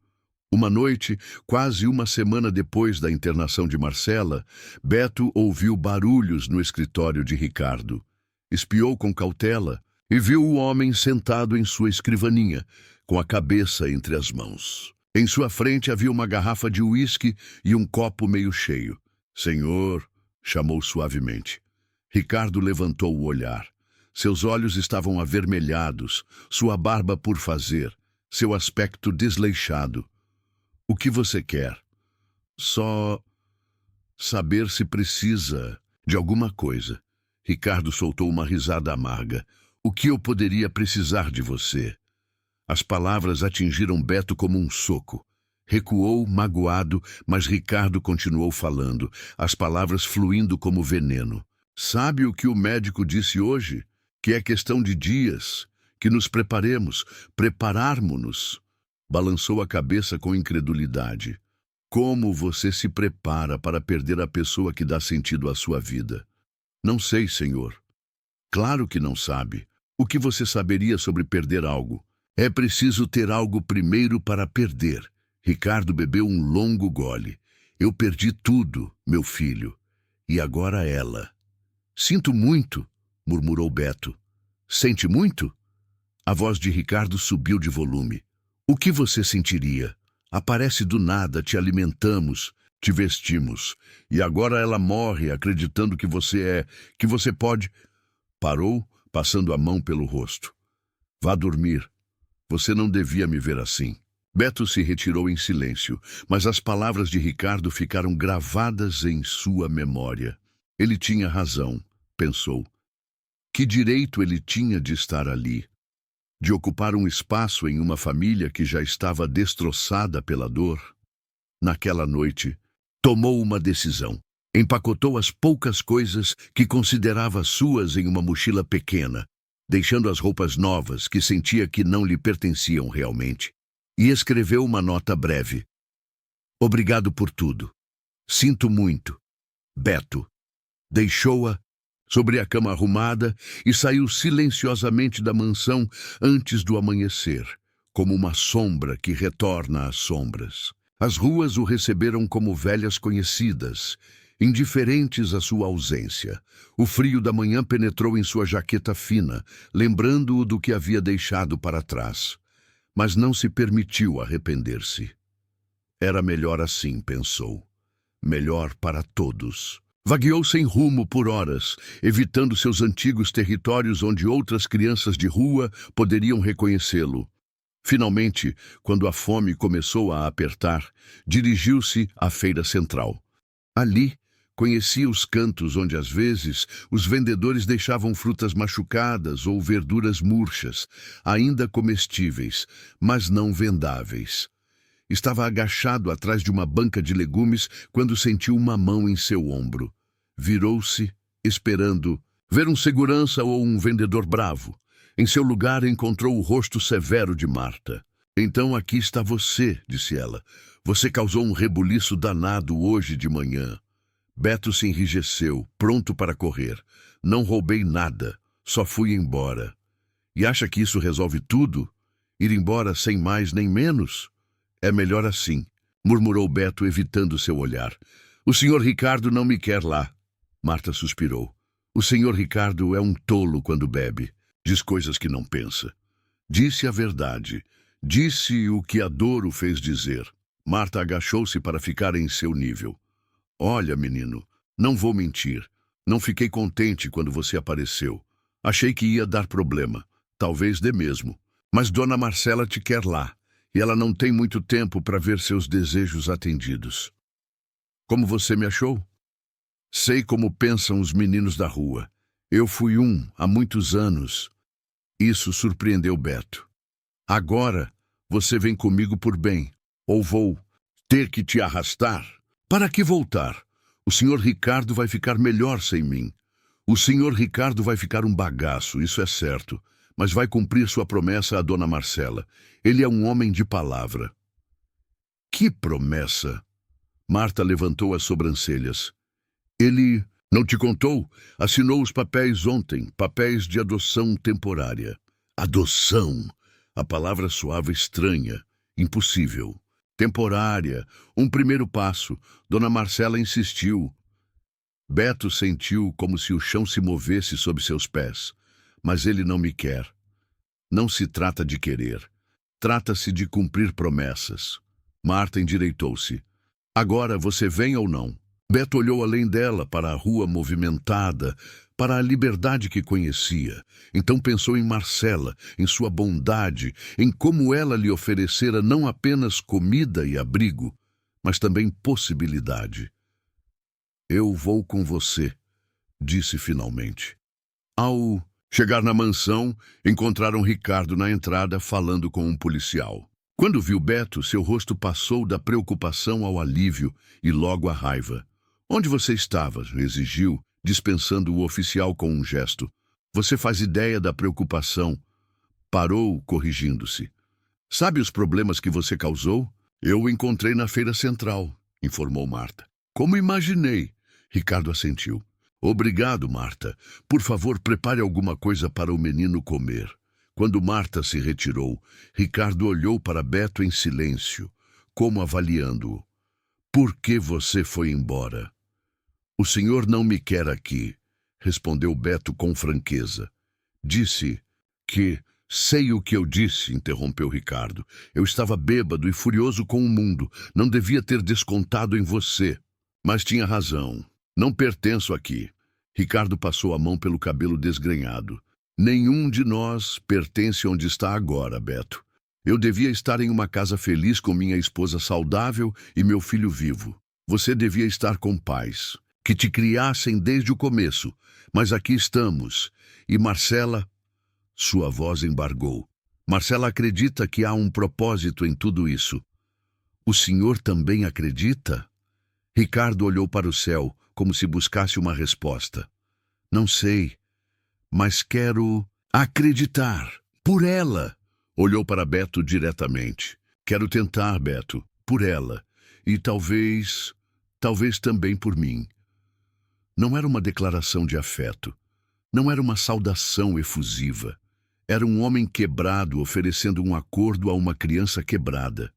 Uma noite, quase uma semana depois da internação de Marcela, Beto ouviu barulhos no escritório de Ricardo. Espiou com cautela e viu o homem sentado em sua escrivaninha, com a cabeça entre as mãos. Em sua frente havia uma garrafa de uísque e um copo meio cheio. "Senhor", chamou suavemente. Ricardo levantou o olhar. Seus olhos estavam avermelhados, sua barba por fazer, seu aspecto desleixado. "O que você quer?" "Só saber se precisa de alguma coisa." Ricardo soltou uma risada amarga. "O que eu poderia precisar de você?" As palavras atingiram Beto como um soco. Recuou, magoado, mas Ricardo continuou falando, as palavras fluindo como veneno. "Sabe o que o médico disse hoje? Que é questão de dias, que nos prepararmos-nos." Balançou a cabeça com incredulidade. "Como você se prepara para perder a pessoa que dá sentido à sua vida?" "Não sei, senhor." "Claro que não sabe. O que você saberia sobre perder algo? É preciso ter algo primeiro para perder." Ricardo bebeu um longo gole. "Eu perdi tudo, meu filho. E agora ela." "Sinto muito", murmurou Beto. "Sente muito?" A voz de Ricardo subiu de volume. "O que você sentiria? Aparece do nada, te alimentamos, te vestimos. E agora ela morre acreditando que você pode..." Parou, passando a mão pelo rosto. "Vá dormir. Você não devia me ver assim." Beto se retirou em silêncio, mas as palavras de Ricardo ficaram gravadas em sua memória. Ele tinha razão, pensou. Que direito ele tinha de estar ali? De ocupar um espaço em uma família que já estava destroçada pela dor? Naquela noite, tomou uma decisão. Empacotou as poucas coisas que considerava suas em uma mochila pequena, deixando as roupas novas que sentia que não lhe pertenciam realmente, e escreveu uma nota breve. "Obrigado por tudo. Sinto muito. Beto." Deixou-a sobre a cama arrumada e saiu silenciosamente da mansão antes do amanhecer, como uma sombra que retorna às sombras. As ruas o receberam como velhas conhecidas, indiferentes à sua ausência. O frio da manhã penetrou em sua jaqueta fina, lembrando-o do que havia deixado para trás. Mas não se permitiu arrepender-se. Era melhor assim, pensou. Melhor para todos. Vagueou sem rumo por horas, evitando seus antigos territórios onde outras crianças de rua poderiam reconhecê-lo. Finalmente, quando a fome começou a apertar, dirigiu-se à feira central. Ali, conhecia os cantos onde às vezes os vendedores deixavam frutas machucadas ou verduras murchas, ainda comestíveis, mas não vendáveis. Estava agachado atrás de uma banca de legumes quando sentiu uma mão em seu ombro. Virou-se, esperando ver um segurança ou um vendedor bravo. Em seu lugar encontrou o rosto severo de Marta. "Então aqui está você", disse ela. "Você causou um rebuliço danado hoje de manhã." Beto se enrijeceu, pronto para correr. "Não roubei nada, só fui embora." "E acha que isso resolve tudo? Ir embora sem mais nem menos?" "É melhor assim", murmurou Beto, evitando seu olhar. "O senhor Ricardo não me quer lá." Marta suspirou. "O senhor Ricardo é um tolo quando bebe. Diz coisas que não pensa." Disse a verdade. Disse o que a dor o fez dizer. Marta agachou-se para ficar em seu nível. "Olha, menino, não vou mentir. Não fiquei contente quando você apareceu. Achei que ia dar problema. Talvez dê mesmo. Mas Dona Marcela te quer lá. E ela não tem muito tempo para ver seus desejos atendidos." "Como você me achou?" "Sei como pensam os meninos da rua. Eu fui um, há muitos anos." Isso surpreendeu Beto. "Agora, você vem comigo por bem. Ou vou ter que te arrastar? Para que voltar? O senhor Ricardo vai ficar melhor sem mim. O senhor Ricardo vai ficar um bagaço, isso é certo. Mas vai cumprir sua promessa à Dona Marcela. Ele é um homem de palavra." "Que promessa?" Marta levantou as sobrancelhas. "Ele não te contou? Assinou os papéis ontem, papéis de adoção temporária." "Adoção?" A palavra soava estranha, impossível. Temporária, um primeiro passo. Dona Marcela insistiu. Beto sentiu como se o chão se movesse sob seus pés. Mas ele não me quer. Não se trata de querer. Trata-se de cumprir promessas. Marta endireitou-se. Agora você vem ou não? Beto olhou além dela, para a rua movimentada, para a liberdade que conhecia. Então pensou em Marcela, em sua bondade, em como ela lhe oferecera não apenas comida e abrigo, mas também possibilidade. Eu vou com você, disse finalmente. Ao chegar na mansão, encontraram Ricardo na entrada falando com um policial. Quando viu Beto, seu rosto passou da preocupação ao alívio e logo à raiva. Onde você estava? Exigiu, dispensando o oficial com um gesto. Você faz ideia da preocupação. Parou, corrigindo-se. Sabe os problemas que você causou? Eu o encontrei na feira central, informou Marta. Como imaginei, Ricardo assentiu. Obrigado, Marta. Por favor, prepare alguma coisa para o menino comer. Quando Marta se retirou, Ricardo olhou para Beto em silêncio, como avaliando-o. Por que você foi embora? O senhor não me quer aqui, respondeu Beto com franqueza. Disse que... Sei o que eu disse, interrompeu Ricardo. Eu estava bêbado e furioso com o mundo. Não devia ter descontado em você. Mas tinha razão. Não pertenço aqui. Ricardo passou a mão pelo cabelo desgrenhado. Nenhum de nós pertence onde está agora, Beto. Eu devia estar em uma casa feliz com minha esposa saudável e meu filho vivo. Você devia estar com pais, que te criassem desde o começo. Mas aqui estamos. E Marcela... Sua voz embargou. Marcela acredita que há um propósito em tudo isso. O senhor também acredita? Ricardo olhou para o céu, como se buscasse uma resposta. Não sei, mas quero acreditar. Por ela. Olhou para Beto diretamente. Quero tentar, Beto, por ela. E talvez também por mim. Não era uma declaração de afeto. Não era uma saudação efusiva. Era um homem quebrado oferecendo um acordo a uma criança quebrada.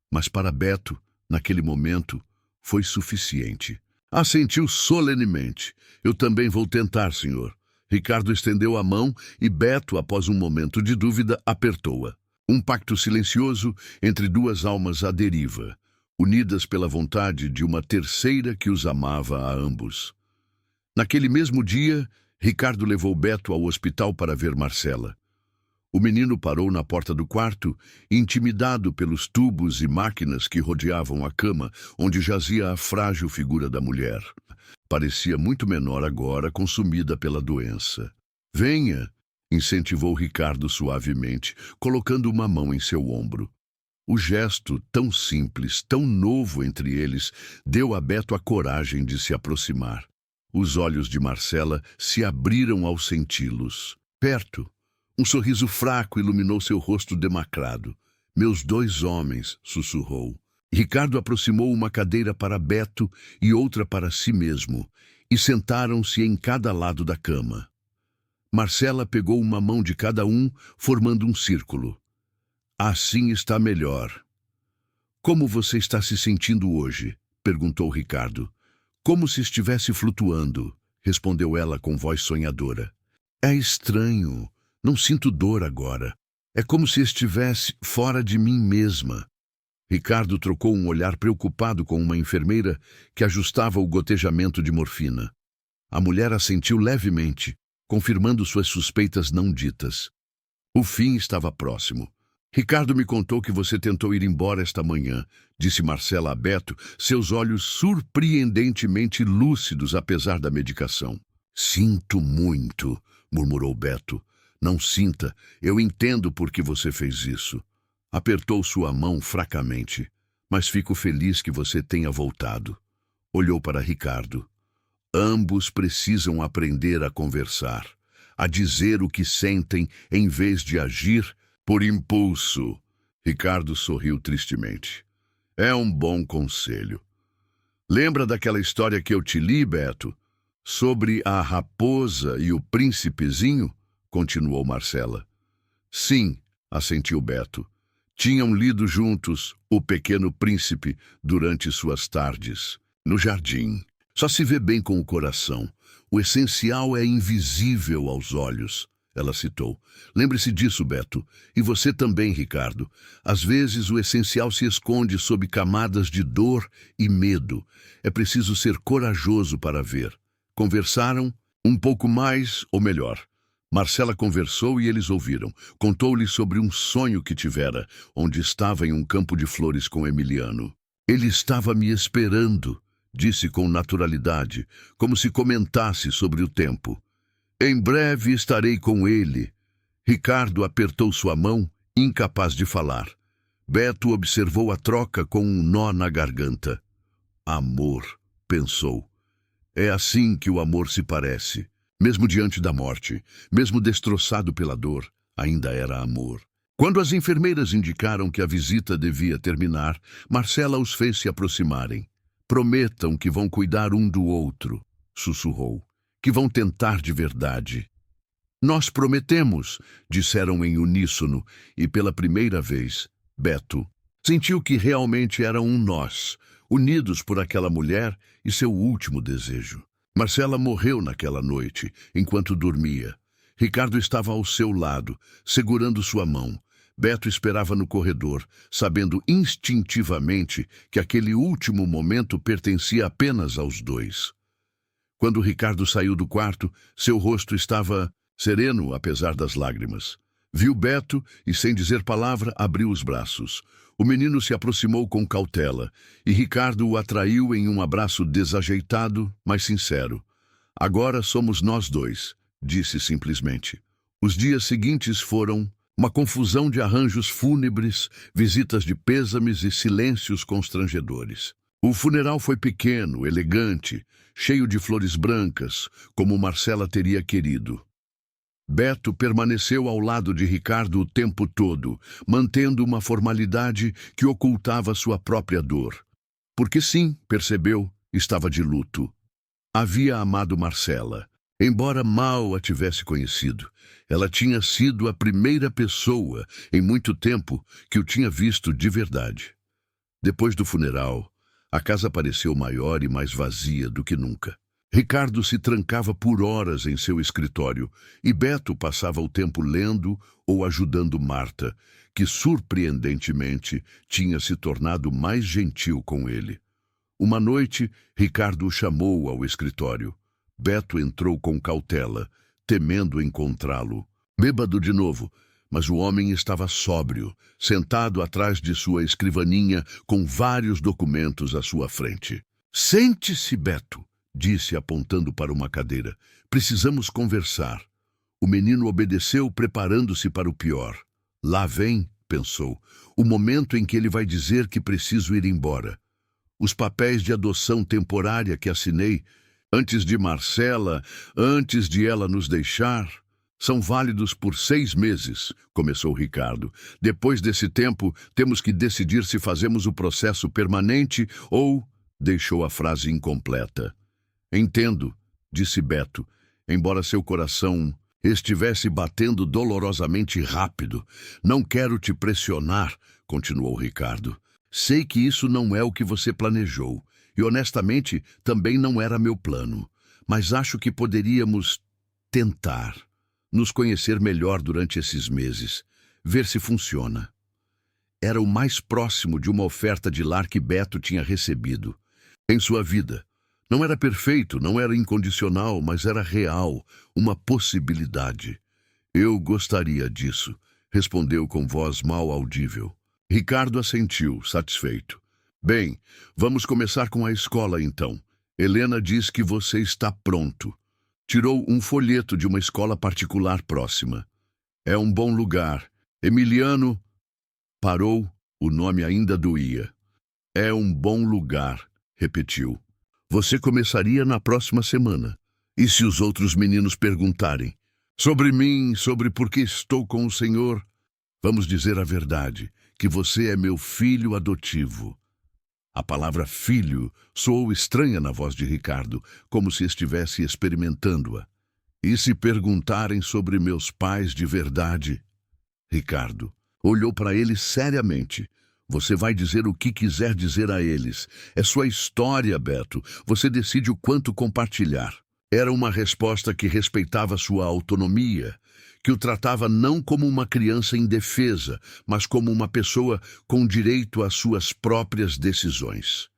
Mas para Beto, naquele momento, foi suficiente. Assentiu solenemente. Eu também vou tentar, senhor. Ricardo estendeu a mão e Beto, após um momento de dúvida, apertou-a. Um pacto silencioso entre duas almas à deriva, unidas pela vontade de uma terceira que os amava a ambos. Naquele mesmo dia, Ricardo levou Beto ao hospital para ver Marcela. O menino parou na porta do quarto, intimidado pelos tubos e máquinas que rodeavam a cama, onde jazia a frágil figura da mulher. Parecia muito menor agora, consumida pela doença. Venha, incentivou Ricardo suavemente, colocando uma mão em seu ombro. O gesto, tão simples, tão novo entre eles, deu a Beto a coragem de se aproximar. Os olhos de Marcela se abriram ao senti-los. Perto, um sorriso fraco iluminou seu rosto demacrado. Meus dois homens, sussurrou. Ricardo aproximou uma cadeira para Beto e outra para si mesmo, e sentaram-se em cada lado da cama. Marcela pegou uma mão de cada um, formando um círculo. Assim está melhor. Como você está se sentindo hoje? Perguntou Ricardo. Como se estivesse flutuando, respondeu ela com voz sonhadora. É estranho. Não sinto dor agora. É como se estivesse fora de mim mesma. Ricardo trocou um olhar preocupado com uma enfermeira que ajustava o gotejamento de morfina. A mulher assentiu levemente, confirmando suas suspeitas não ditas. O fim estava próximo. Ricardo me contou que você tentou ir embora esta manhã, disse Marcela a Beto, seus olhos surpreendentemente lúcidos apesar da medicação. Sinto muito, murmurou Beto. Não sinta, eu entendo por que você fez isso. Apertou sua mão fracamente. Mas fico feliz que você tenha voltado. Olhou para Ricardo. Ambos precisam aprender a conversar, a dizer o que sentem em vez de agir por impulso. Ricardo sorriu tristemente. É um bom conselho. Lembra daquela história que eu te li, Beto? Sobre a raposa e o príncipezinho? Continuou Marcela. Sim, assentiu Beto. Tinham lido juntos O Pequeno Príncipe durante suas tardes, no jardim. Só se vê bem com o coração. O essencial é invisível aos olhos, ela citou. Lembre-se disso, Beto. E você também, Ricardo. Às vezes o essencial se esconde sob camadas de dor e medo. É preciso ser corajoso para ver. Conversaram um pouco mais, ou melhor. Marcela conversou e eles ouviram. Contou-lhe sobre um sonho que tivera, onde estava em um campo de flores com Emiliano. Ele estava me esperando, disse com naturalidade, como se comentasse sobre o tempo. Em breve estarei com ele. Ricardo apertou sua mão, incapaz de falar. Beto observou a troca com um nó na garganta. Amor, pensou. É assim que o amor se parece. Mesmo diante da morte, mesmo destroçado pela dor, ainda era amor. Quando as enfermeiras indicaram que a visita devia terminar, Marcela os fez se aproximarem. Prometam que vão cuidar um do outro, sussurrou, que vão tentar de verdade. Nós prometemos, disseram em uníssono, e pela primeira vez, Beto sentiu que realmente era um nós, unidos por aquela mulher e seu último desejo. Marcela morreu naquela noite, enquanto dormia. Ricardo estava ao seu lado, segurando sua mão. Beto esperava no corredor, sabendo instintivamente que aquele último momento pertencia apenas aos dois. Quando Ricardo saiu do quarto, seu rosto estava sereno, apesar das lágrimas. Viu Beto e, sem dizer palavra, abriu os braços. O menino se aproximou com cautela, e Ricardo o atraiu em um abraço desajeitado, mas sincero. Agora somos nós dois, disse simplesmente. Os dias seguintes foram uma confusão de arranjos fúnebres, visitas de pêsames e silêncios constrangedores. O funeral foi pequeno, elegante, cheio de flores brancas, como Marcela teria querido. Beto permaneceu ao lado de Ricardo o tempo todo, mantendo uma formalidade que ocultava sua própria dor. Porque sim, percebeu, estava de luto. Havia amado Marcela. Embora mal a tivesse conhecido, ela tinha sido a primeira pessoa, em muito tempo, que o tinha visto de verdade. Depois do funeral, a casa pareceu maior e mais vazia do que nunca. Ricardo se trancava por horas em seu escritório e Beto passava o tempo lendo ou ajudando Marta, que surpreendentemente tinha se tornado mais gentil com ele. Uma noite, Ricardo o chamou ao escritório. Beto entrou com cautela, temendo encontrá-lo. Bêbado de novo, mas o homem estava sóbrio, sentado atrás de sua escrivaninha com vários documentos à sua frente. Sente-se, Beto, disse apontando para uma cadeira. Precisamos conversar. O menino obedeceu, preparando-se para o pior. Lá vem, pensou, o momento em que ele vai dizer que preciso ir embora. Os papéis de adoção temporária que assinei, antes de Marcela, antes de ela nos deixar, são válidos por 6 meses, começou Ricardo. Depois desse tempo, temos que decidir se fazemos o processo permanente ou... Deixou a frase incompleta. Entendo, disse Beto, embora seu coração estivesse batendo dolorosamente rápido. Não quero te pressionar, continuou Ricardo. Sei que isso não é o que você planejou, e honestamente também não era meu plano. Mas acho que poderíamos tentar nos conhecer melhor durante esses meses, ver se funciona. Era o mais próximo de uma oferta de lar que Beto tinha recebido em sua vida. Não era perfeito, não era incondicional, mas era real, uma possibilidade. Eu gostaria disso, respondeu com voz mal audível. Ricardo assentiu, satisfeito. Bem, vamos começar com a escola então. Helena diz que você está pronto. Tirou um folheto de uma escola particular próxima. É um bom lugar. Emiliano... Parou, o nome ainda doía. É um bom lugar, repetiu. Você começaria na próxima semana. E se os outros meninos perguntarem? Sobre mim, sobre por que estou com o Senhor? Vamos dizer a verdade, que você é meu filho adotivo. A palavra filho soou estranha na voz de Ricardo, como se estivesse experimentando-a. E se perguntarem sobre meus pais de verdade? Ricardo, Olhou para ele seriamente. Você vai dizer o que quiser dizer a eles. É sua história, Beto. Você decide o quanto compartilhar. Era uma resposta que respeitava sua autonomia, que o tratava não como uma criança indefesa, mas como uma pessoa com direito às suas próprias decisões.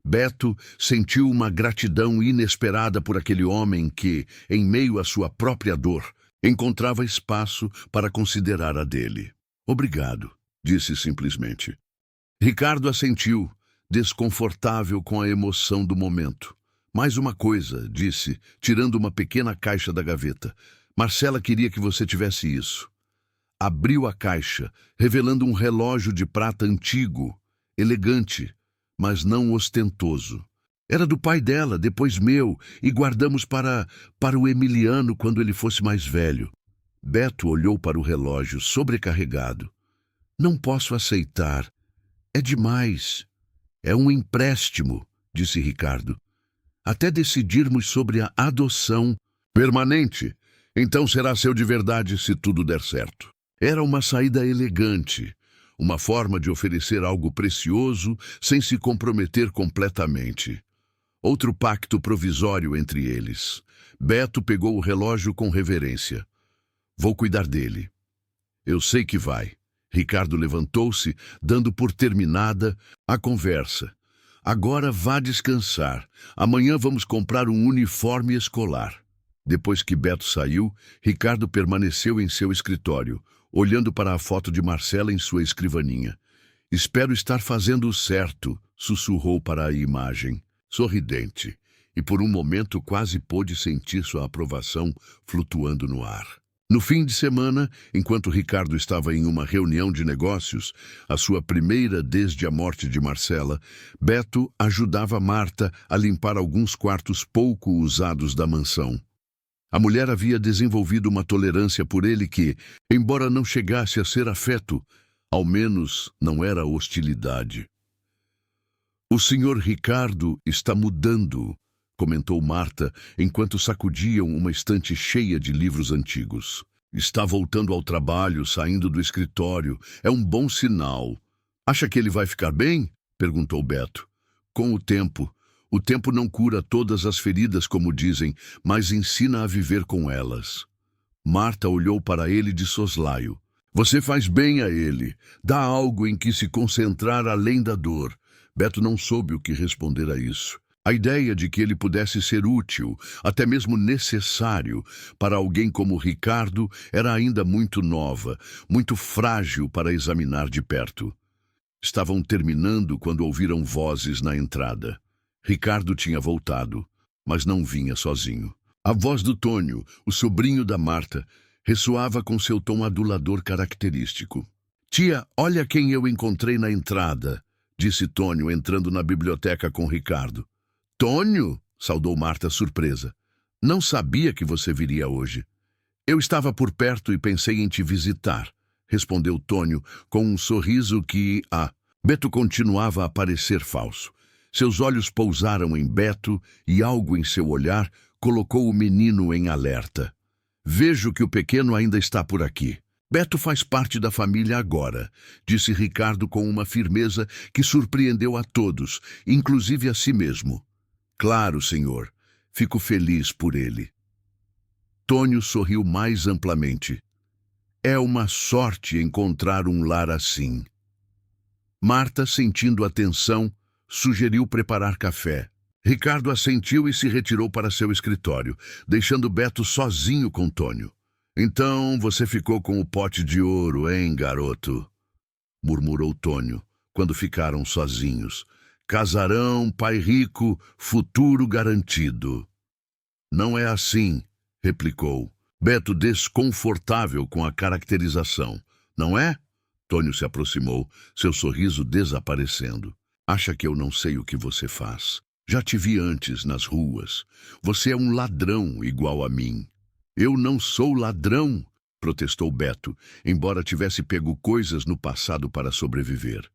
Beto sentiu uma gratidão inesperada por aquele homem que, em meio à sua própria dor, encontrava espaço para considerar a dele. Obrigado, disse simplesmente. Ricardo assentiu, desconfortável com a emoção do momento. Mais uma coisa, disse, tirando uma pequena caixa da gaveta. Marcela queria que você tivesse isso. Abriu a caixa, revelando um relógio de prata antigo, elegante, mas não ostentoso. Era do pai dela, depois meu, e guardamos para o Emiliano quando ele fosse mais velho. Beto olhou para o relógio, sobrecarregado. Não posso aceitar. É demais. É um empréstimo, disse Ricardo. Até decidirmos sobre a adoção permanente. Então será seu de verdade se tudo der certo. Era uma saída elegante, uma forma de oferecer algo precioso sem se comprometer completamente. Outro pacto provisório entre eles. Beto pegou o relógio com reverência. Vou cuidar dele. Eu sei que vai. Ricardo levantou-se, dando por terminada a conversa. Agora vá descansar. Amanhã vamos comprar um uniforme escolar. Depois que Beto saiu, Ricardo permaneceu em seu escritório, olhando para a foto de Marcela em sua escrivaninha. Espero estar fazendo o certo, sussurrou para a imagem, sorridente, e por um momento quase pôde sentir sua aprovação flutuando no ar. No fim de semana, enquanto Ricardo estava em uma reunião de negócios, a sua primeira desde a morte de Marcela, Beto ajudava Marta a limpar alguns quartos pouco usados da mansão. A mulher havia desenvolvido uma tolerância por ele que, embora não chegasse a ser afeto, ao menos não era hostilidade. O senhor Ricardo está mudando, comentou Marta, enquanto sacudiam uma estante cheia de livros antigos. Está voltando ao trabalho, saindo do escritório. É um bom sinal. Acha que ele vai ficar bem? Perguntou Beto. Com o tempo. O tempo não cura todas as feridas, como dizem, mas ensina a viver com elas. Marta olhou para ele de soslaio. Você faz bem a ele. Dá algo em que se concentrar além da dor. Beto não soube o que responder a isso. A ideia de que ele pudesse ser útil, até mesmo necessário, para alguém como Ricardo era ainda muito nova, muito frágil para examinar de perto. Estavam terminando quando ouviram vozes na entrada. Ricardo tinha voltado, mas não vinha sozinho. A voz do Tônio, o sobrinho da Marta, ressoava com seu tom adulador característico. Tia, olha quem eu encontrei na entrada, disse Tônio entrando na biblioteca com Ricardo. Tônio? Saudou Marta surpresa. Não sabia que você viria hoje. Eu estava por perto e pensei em te visitar, respondeu Tônio com um sorriso que, Beto continuava a parecer falso. Seus olhos pousaram em Beto e algo em seu olhar colocou o menino em alerta. Vejo que o pequeno ainda está por aqui. Beto faz parte da família agora, disse Ricardo com uma firmeza que surpreendeu a todos, inclusive a si mesmo. Claro, senhor. Fico feliz por ele. Tônio sorriu mais amplamente. É uma sorte encontrar um lar assim. Marta, sentindo a tensão, sugeriu preparar café. Ricardo assentiu e se retirou para seu escritório, deixando Beto sozinho com Tônio. Então você ficou com o pote de ouro, hein, garoto? Murmurou Tônio, quando ficaram sozinhos. Casarão, pai rico, futuro garantido. Não é assim, replicou. Beto desconfortável com a caracterização. Não é? Tônio se aproximou, seu sorriso desaparecendo. Acha que eu não sei o que você faz? Já te vi antes nas ruas. Você é um ladrão igual a mim. Eu não sou ladrão, protestou Beto, embora tivesse pego coisas no passado para sobreviver.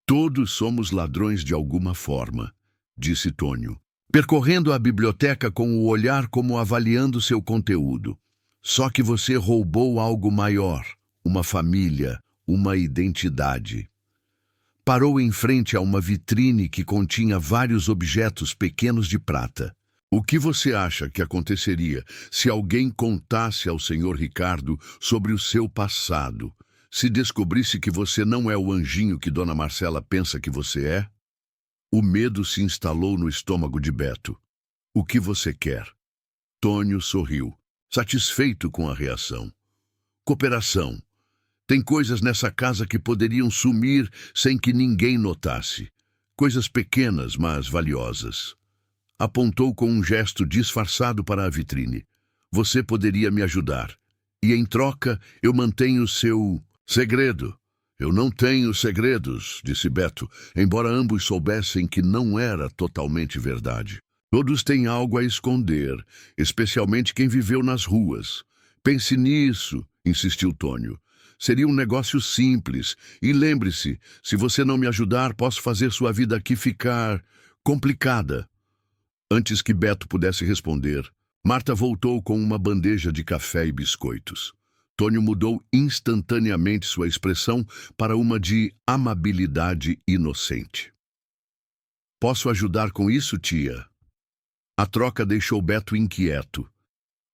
Todos somos ladrões de alguma forma, disse Tônio, percorrendo a biblioteca com o olhar como avaliando seu conteúdo. Só que você roubou algo maior, uma família, uma identidade. Parou em frente a uma vitrine que continha vários objetos pequenos de prata. O que você acha que aconteceria se alguém contasse ao Sr. Ricardo sobre o seu passado, se descobrisse que você não é o anjinho que Dona Marcela pensa que você é? O medo se instalou no estômago de Beto. O que você quer? Tônio sorriu, satisfeito com a reação. Cooperação. Tem coisas nessa casa que poderiam sumir sem que ninguém notasse. Coisas pequenas, mas valiosas. Apontou com um gesto disfarçado para a vitrine. Você poderia me ajudar. E em troca, eu mantenho seu segredo. Eu não tenho segredos, disse Beto, embora ambos soubessem que não era totalmente verdade. Todos têm algo a esconder, especialmente quem viveu nas ruas. Pense nisso, insistiu Tônio. Seria um negócio simples. E lembre-se, se você não me ajudar, posso fazer sua vida aqui ficar complicada. Antes que Beto pudesse responder, Marta voltou com uma bandeja de café e biscoitos. Tônio mudou instantaneamente sua expressão para uma de amabilidade inocente. Posso ajudar com isso, tia? A troca deixou Beto inquieto.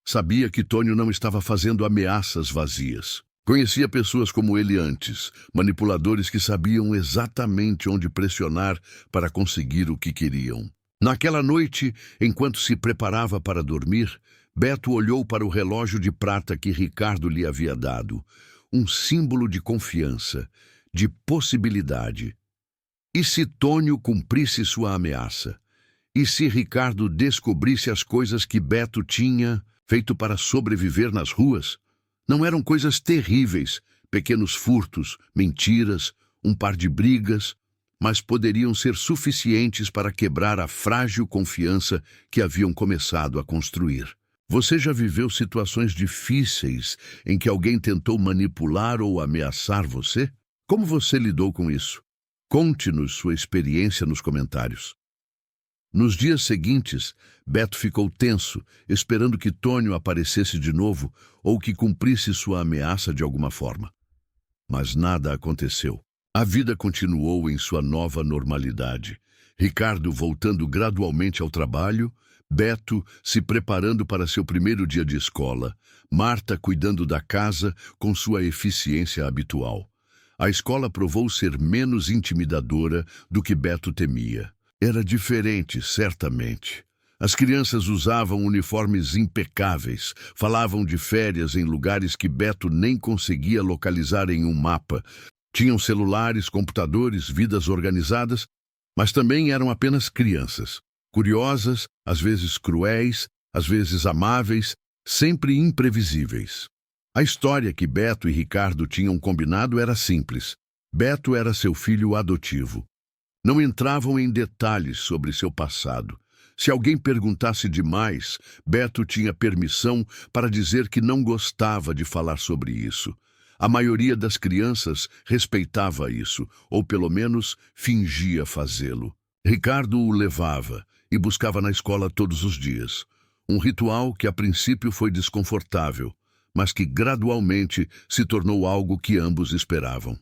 Sabia que Tônio não estava fazendo ameaças vazias. Conhecia pessoas como ele antes, manipuladores que sabiam exatamente onde pressionar para conseguir o que queriam. Naquela noite, enquanto se preparava para dormir, Beto olhou para o relógio de prata que Ricardo lhe havia dado, um símbolo de confiança, de possibilidade. E se Tônio cumprisse sua ameaça? E se Ricardo descobrisse as coisas que Beto tinha feito para sobreviver nas ruas? Não eram coisas terríveis, pequenos furtos, mentiras, um par de brigas, mas poderiam ser suficientes para quebrar a frágil confiança que haviam começado a construir. Você já viveu situações difíceis em que alguém tentou manipular ou ameaçar você? Como você lidou com isso? Conte-nos sua experiência nos comentários. Nos dias seguintes, Beto ficou tenso, esperando que Tônio aparecesse de novo ou que cumprisse sua ameaça de alguma forma. Mas nada aconteceu. A vida continuou em sua nova normalidade. Ricardo voltando gradualmente ao trabalho, Beto se preparando para seu primeiro dia de escola, Marta cuidando da casa com sua eficiência habitual. A escola provou ser menos intimidadora do que Beto temia. Era diferente, certamente. As crianças usavam uniformes impecáveis, falavam de férias em lugares que Beto nem conseguia localizar em um mapa. Tinham celulares, computadores, vidas organizadas, mas também eram apenas crianças. Curiosas, às vezes cruéis, às vezes amáveis, sempre imprevisíveis. A história que Beto e Ricardo tinham combinado era simples. Beto era seu filho adotivo. Não entravam em detalhes sobre seu passado. Se alguém perguntasse demais, Beto tinha permissão para dizer que não gostava de falar sobre isso. A maioria das crianças respeitava isso, ou pelo menos fingia fazê-lo. Ricardo o levava e buscava na escola todos os dias. Um ritual que a princípio foi desconfortável, mas que gradualmente se tornou algo que ambos esperavam.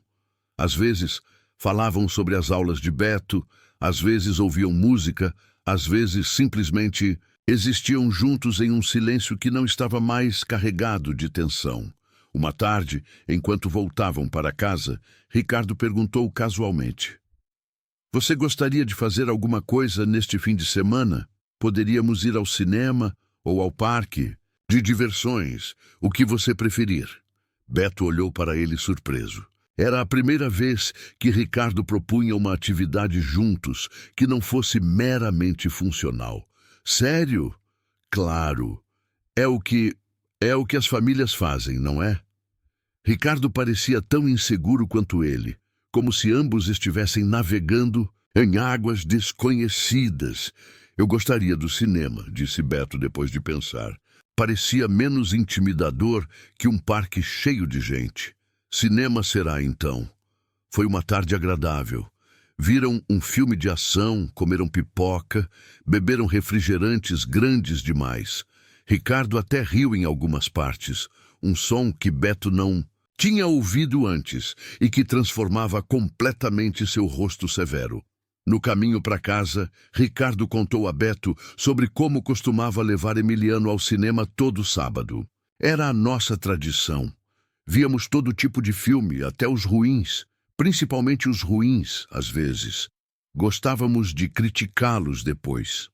Às vezes, falavam sobre as aulas de Beto, às vezes ouviam música, às vezes simplesmente existiam juntos em um silêncio que não estava mais carregado de tensão. Uma tarde, enquanto voltavam para casa, Ricardo perguntou casualmente: "Você gostaria de fazer alguma coisa neste fim de semana? Poderíamos ir ao cinema ou ao parque? De diversões, o que você preferir." Beto olhou para ele surpreso. Era a primeira vez que Ricardo propunha uma atividade juntos que não fosse meramente funcional. Sério? Claro. É o que as famílias fazem, não é? Ricardo parecia tão inseguro quanto ele, como se ambos estivessem navegando em águas desconhecidas. "Eu gostaria do cinema", disse Beto depois de pensar. Parecia menos intimidador que um parque cheio de gente. "Cinema será, então." Foi uma tarde agradável. Viram um filme de ação, comeram pipoca, beberam refrigerantes grandes demais. Ricardo até riu em algumas partes, um som que Beto não tinha ouvido antes e que transformava completamente seu rosto severo. No caminho para casa, Ricardo contou a Beto sobre como costumava levar Emiliano ao cinema todo sábado. Era a nossa tradição. Víamos todo tipo de filme, até os ruins, principalmente os ruins, às vezes. Gostávamos de criticá-los depois.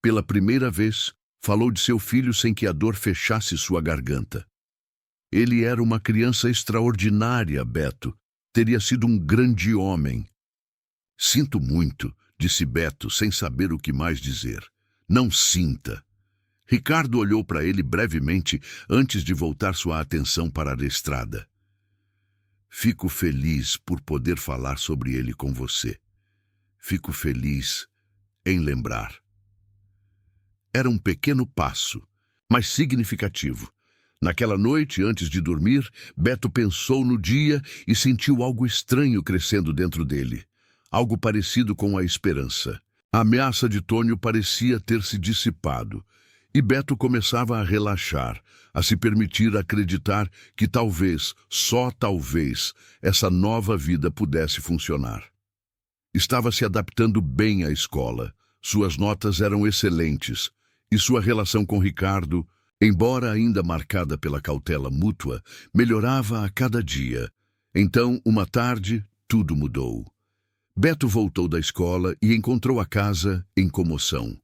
Pela primeira vez, falou de seu filho sem que a dor fechasse sua garganta. Ele era uma criança extraordinária, Beto. Teria sido um grande homem. Sinto muito, disse Beto, sem saber o que mais dizer. Não sinta. Ricardo olhou para ele brevemente antes de voltar sua atenção para a estrada. Fico feliz por poder falar sobre ele com você. Fico feliz em lembrar. Era um pequeno passo, mas significativo. Naquela noite, antes de dormir, Beto pensou no dia e sentiu algo estranho crescendo dentro dele. Algo parecido com a esperança. A ameaça de Tônio parecia ter se dissipado, e Beto começava a relaxar, a se permitir acreditar que talvez, só talvez, essa nova vida pudesse funcionar. Estava se adaptando bem à escola, suas notas eram excelentes, e sua relação com Ricardo, embora ainda marcada pela cautela mútua, melhorava a cada dia. Então, uma tarde, tudo mudou. Beto voltou da escola e encontrou a casa em comoção.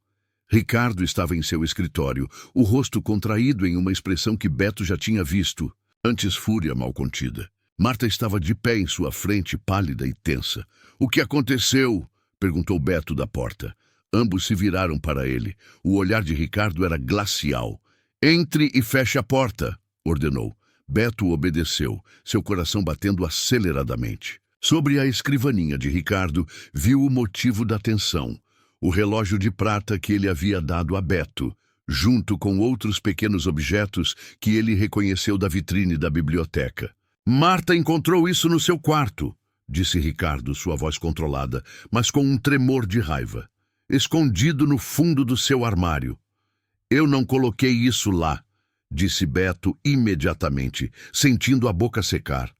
Ricardo estava em seu escritório, o rosto contraído em uma expressão que Beto já tinha visto, antes fúria mal contida. Marta estava de pé em sua frente, pálida e tensa. — O que aconteceu? Perguntou Beto da porta. Ambos se viraram para ele. O olhar de Ricardo era glacial. — Entre e feche a porta, ordenou. Beto obedeceu, seu coração batendo aceleradamente. Sobre a escrivaninha de Ricardo, viu o motivo da tensão. O relógio de prata que ele havia dado a Beto, junto com outros pequenos objetos que ele reconheceu da vitrine da biblioteca. — Marta encontrou isso no seu quarto, disse Ricardo, sua voz controlada, mas com um tremor de raiva. — Escondido no fundo do seu armário. — Eu não coloquei isso lá, disse Beto imediatamente, sentindo a boca secar.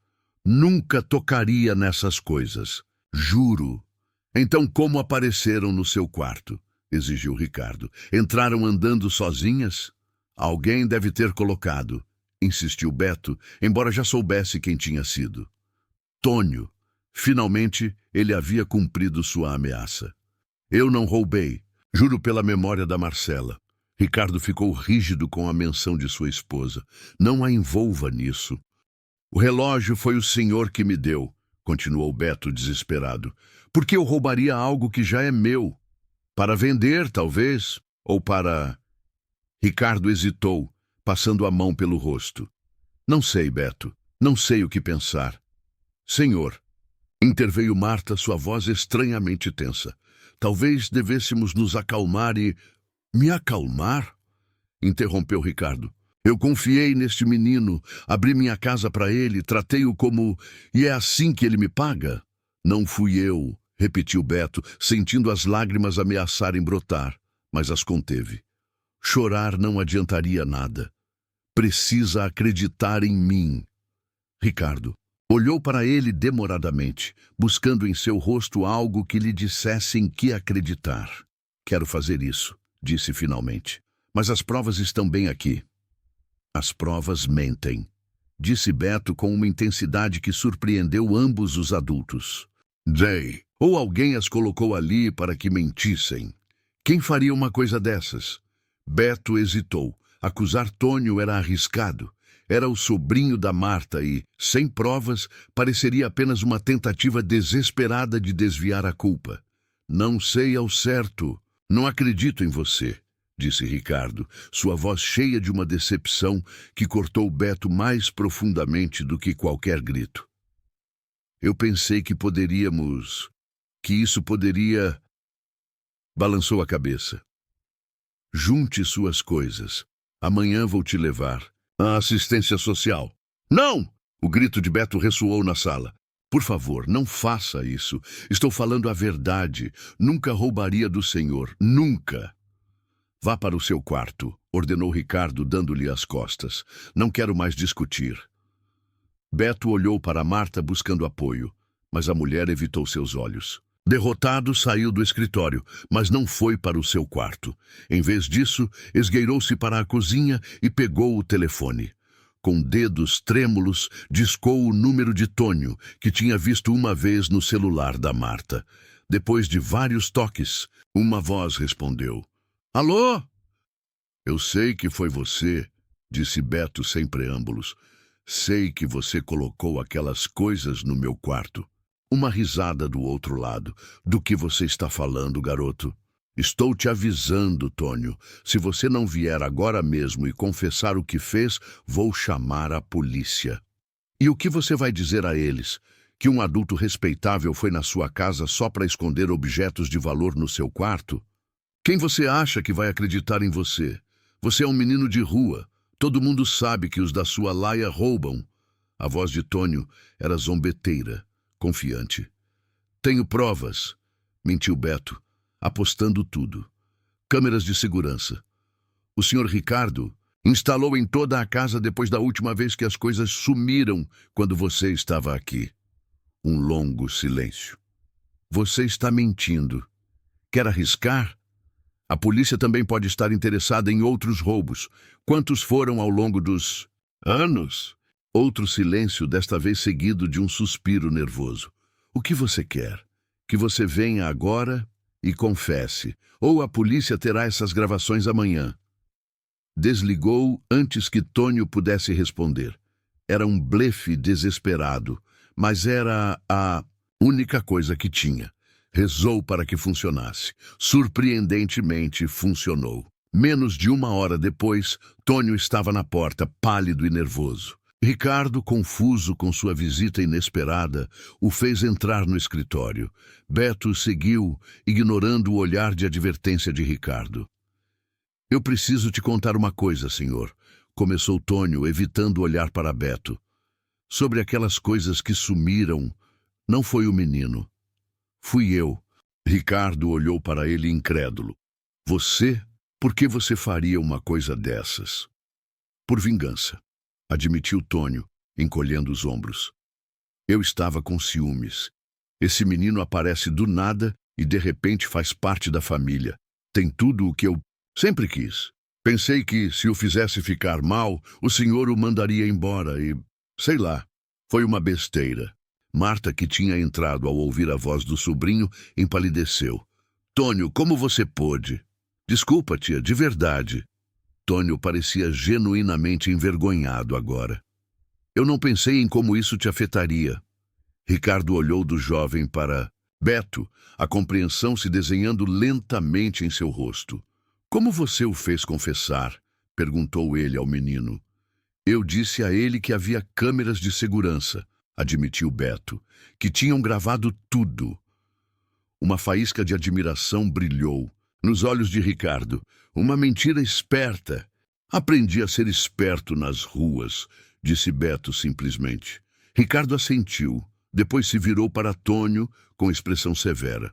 Nunca tocaria nessas coisas. Juro. Então como apareceram no seu quarto? Exigiu Ricardo. Entraram andando sozinhas? Alguém deve ter colocado, insistiu Beto, embora já soubesse quem tinha sido. Tônio. Finalmente, ele havia cumprido sua ameaça. Eu não roubei. Juro pela memória da Marcela. Ricardo ficou rígido com a menção de sua esposa. Não a envolva nisso. O relógio foi o senhor que me deu, continuou Beto desesperado. Por que eu roubaria algo que já é meu? Para vender, talvez? Ou para... Ricardo hesitou, passando a mão pelo rosto. Não sei, Beto. Não sei o que pensar. Senhor, interveio Marta, sua voz estranhamente tensa. Talvez devêssemos nos acalmar e... Me acalmar? Interrompeu Ricardo. Eu confiei neste menino, abri minha casa para ele, tratei-o como... E é assim que ele me paga? Não fui eu, repetiu Beto, sentindo as lágrimas ameaçarem brotar, mas as conteve. Chorar não adiantaria nada. Precisa acreditar em mim. Ricardo olhou para ele demoradamente, buscando em seu rosto algo que lhe dissesse em que acreditar. Quero fazer isso, disse finalmente. Mas as provas estão bem aqui. As provas mentem, disse Beto com uma intensidade que surpreendeu ambos os adultos. Jay, ou alguém as colocou ali para que mentissem. Quem faria uma coisa dessas? Beto hesitou. Acusar Tônio era arriscado. Era o sobrinho da Marta e, sem provas, pareceria apenas uma tentativa desesperada de desviar a culpa. Não sei ao certo. Não acredito em você, disse Ricardo, sua voz cheia de uma decepção que cortou Beto mais profundamente do que qualquer grito. Eu pensei que isso poderia... Balançou a cabeça. Junte suas coisas. Amanhã vou te levar. À assistência social. Não! O grito de Beto ressoou na sala. Por favor, não faça isso. Estou falando a verdade. Nunca roubaria do senhor. Nunca. Vá para o seu quarto, ordenou Ricardo, dando-lhe as costas. Não quero mais discutir. Beto olhou para Marta buscando apoio, mas a mulher evitou seus olhos. Derrotado, saiu do escritório, mas não foi para o seu quarto. Em vez disso, esgueirou-se para a cozinha e pegou o telefone. Com dedos trêmulos, discou o número de Tônio, que tinha visto uma vez no celular da Marta. Depois de vários toques, uma voz respondeu. Alô? Eu sei que foi você, disse Beto sem preâmbulos. Sei que você colocou aquelas coisas no meu quarto. Uma risada do outro lado. Do que você está falando, garoto? Estou te avisando, Tônio. Se você não vier agora mesmo e confessar o que fez, vou chamar a polícia. E o que você vai dizer a eles? Que um adulto respeitável foi na sua casa só para esconder objetos de valor no seu quarto? Quem você acha que vai acreditar em você? Você é um menino de rua. Todo mundo sabe que os da sua laia roubam. A voz de Tônio era zombeteira, confiante. Tenho provas, mentiu Beto, apostando tudo. Câmeras de segurança. O senhor Ricardo instalou em toda a casa depois da última vez que as coisas sumiram quando você estava aqui. Um longo silêncio. Você está mentindo. Quer arriscar? A polícia também pode estar interessada em outros roubos. Quantos foram ao longo dos anos? Outro silêncio, desta vez seguido de um suspiro nervoso. O que você quer? Que você venha agora e confesse, ou a polícia terá essas gravações amanhã. Desligou antes que Tônio pudesse responder. Era um blefe desesperado, mas era a única coisa que tinha. Rezou para que funcionasse. Surpreendentemente, funcionou. Menos de uma hora depois, Tônio estava na porta, pálido e nervoso. Ricardo, confuso com sua visita inesperada, o fez entrar no escritório. Beto seguiu, ignorando o olhar de advertência de Ricardo. Eu preciso te contar uma coisa, senhor, começou Tônio, evitando olhar para Beto. Sobre aquelas coisas que sumiram, não foi o menino. Fui eu. Ricardo olhou para ele incrédulo. Você? Por que você faria uma coisa dessas? Por vingança, admitiu Tônio, encolhendo os ombros. Eu estava com ciúmes. Esse menino aparece do nada e de repente faz parte da família. Tem tudo o que eu sempre quis. Pensei que, se o fizesse ficar mal, o senhor o mandaria embora e, sei lá, foi uma besteira. Marta, que tinha entrado ao ouvir a voz do sobrinho, empalideceu. Tônio, como você pôde? Desculpa, tia, de verdade. Tônio parecia genuinamente envergonhado agora. Eu não pensei em como isso te afetaria. Ricardo olhou do jovem para Beto, a compreensão se desenhando lentamente em seu rosto. Como você o fez confessar? Perguntou ele ao menino. Eu disse a ele que havia câmeras de segurança, admitiu Beto, que tinham gravado tudo. Uma faísca de admiração brilhou nos olhos de Ricardo. Uma mentira esperta. Aprendi a ser esperto nas ruas, disse Beto simplesmente. Ricardo assentiu, depois se virou para Tônio com expressão severa.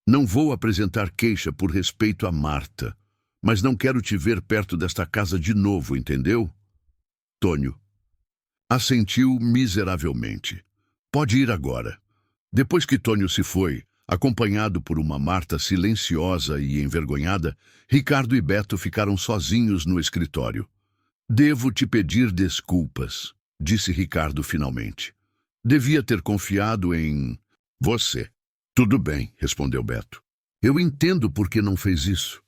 Não vou apresentar queixa por respeito a Marta, mas não quero te ver perto desta casa de novo, entendeu? Tônio assentiu miseravelmente. Pode ir agora. Depois que Tônio se foi, acompanhado por uma Marta silenciosa e envergonhada, Ricardo e Beto ficaram sozinhos no escritório. Devo te pedir desculpas, disse Ricardo finalmente. Devia ter confiado em você. Tudo bem, respondeu Beto. Eu entendo por que não fez isso.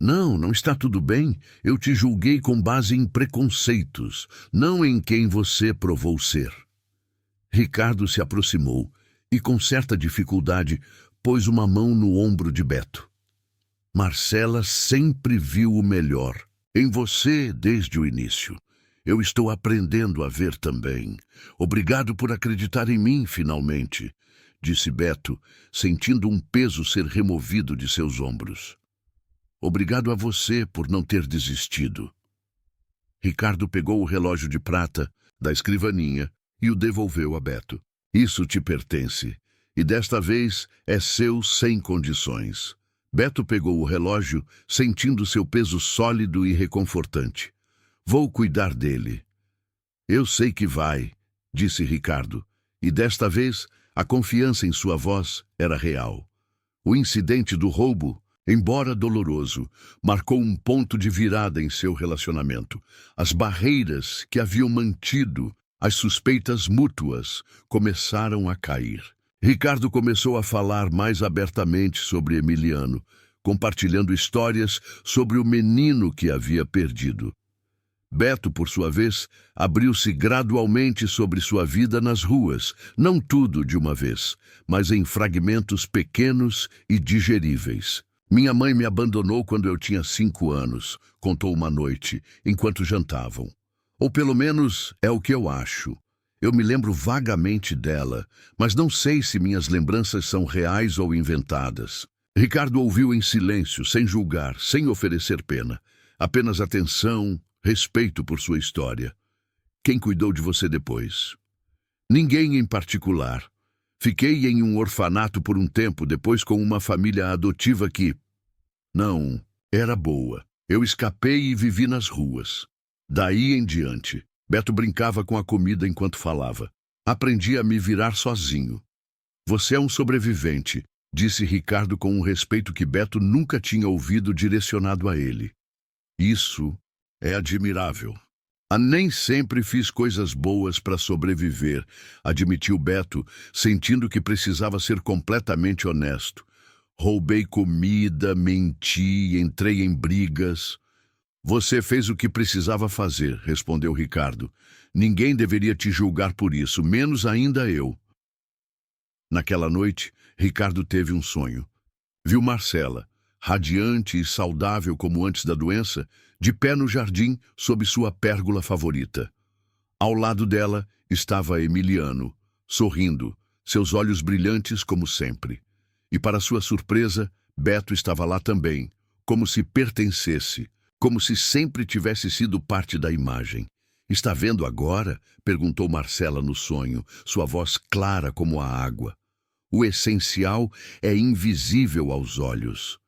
Não está tudo bem. Eu te julguei com base em preconceitos, não em quem você provou ser. Ricardo se aproximou e, com certa dificuldade, pôs uma mão no ombro de Beto. Marcela sempre viu o melhor em você desde o início. Eu estou aprendendo a ver também. Obrigado por acreditar em mim, finalmente, disse Beto, sentindo um peso ser removido de seus ombros. Obrigado a você por não ter desistido. Ricardo pegou o relógio de prata da escrivaninha e o devolveu a Beto. Isso te pertence, e desta vez é seu sem condições. Beto pegou o relógio, sentindo seu peso sólido e reconfortante. Vou cuidar dele. Eu sei que vai, disse Ricardo, e desta vez a confiança em sua voz era real. O incidente do roubo, embora doloroso, marcou um ponto de virada em seu relacionamento. As barreiras que haviam mantido as suspeitas mútuas começaram a cair. Ricardo começou a falar mais abertamente sobre Emiliano, compartilhando histórias sobre o menino que havia perdido. Beto, por sua vez, abriu-se gradualmente sobre sua vida nas ruas, não tudo de uma vez, mas em fragmentos pequenos e digeríveis. Minha mãe me abandonou quando eu tinha 5 anos, contou uma noite, enquanto jantavam. Ou pelo menos é o que eu acho. Eu me lembro vagamente dela, mas não sei se minhas lembranças são reais ou inventadas. Ricardo ouviu em silêncio, sem julgar, sem oferecer pena. Apenas atenção, respeito por sua história. Quem cuidou de você depois? Ninguém em particular. Fiquei em um orfanato por um tempo, depois com uma família adotiva que... Não, era boa. Eu escapei e vivi nas ruas. Daí em diante, Beto brincava com a comida enquanto falava. Aprendi a me virar sozinho. Você é um sobrevivente, disse Ricardo com um respeito que Beto nunca tinha ouvido direcionado a ele. Isso é admirável. Nem sempre fiz coisas boas para sobreviver, admitiu Beto, sentindo que precisava ser completamente honesto. Roubei comida, menti, entrei em brigas. Você fez o que precisava fazer, respondeu Ricardo. Ninguém deveria te julgar por isso, menos ainda eu. Naquela noite, Ricardo teve um sonho. Viu Marcela, radiante e saudável como antes da doença, de pé no jardim sob sua pérgola favorita. Ao lado dela estava Emiliano, sorrindo, seus olhos brilhantes como sempre. E para sua surpresa, Beto estava lá também, como se pertencesse, como se sempre tivesse sido parte da imagem. Está vendo agora? Perguntou Marcela no sonho, sua voz clara como a água. O essencial é invisível aos olhos.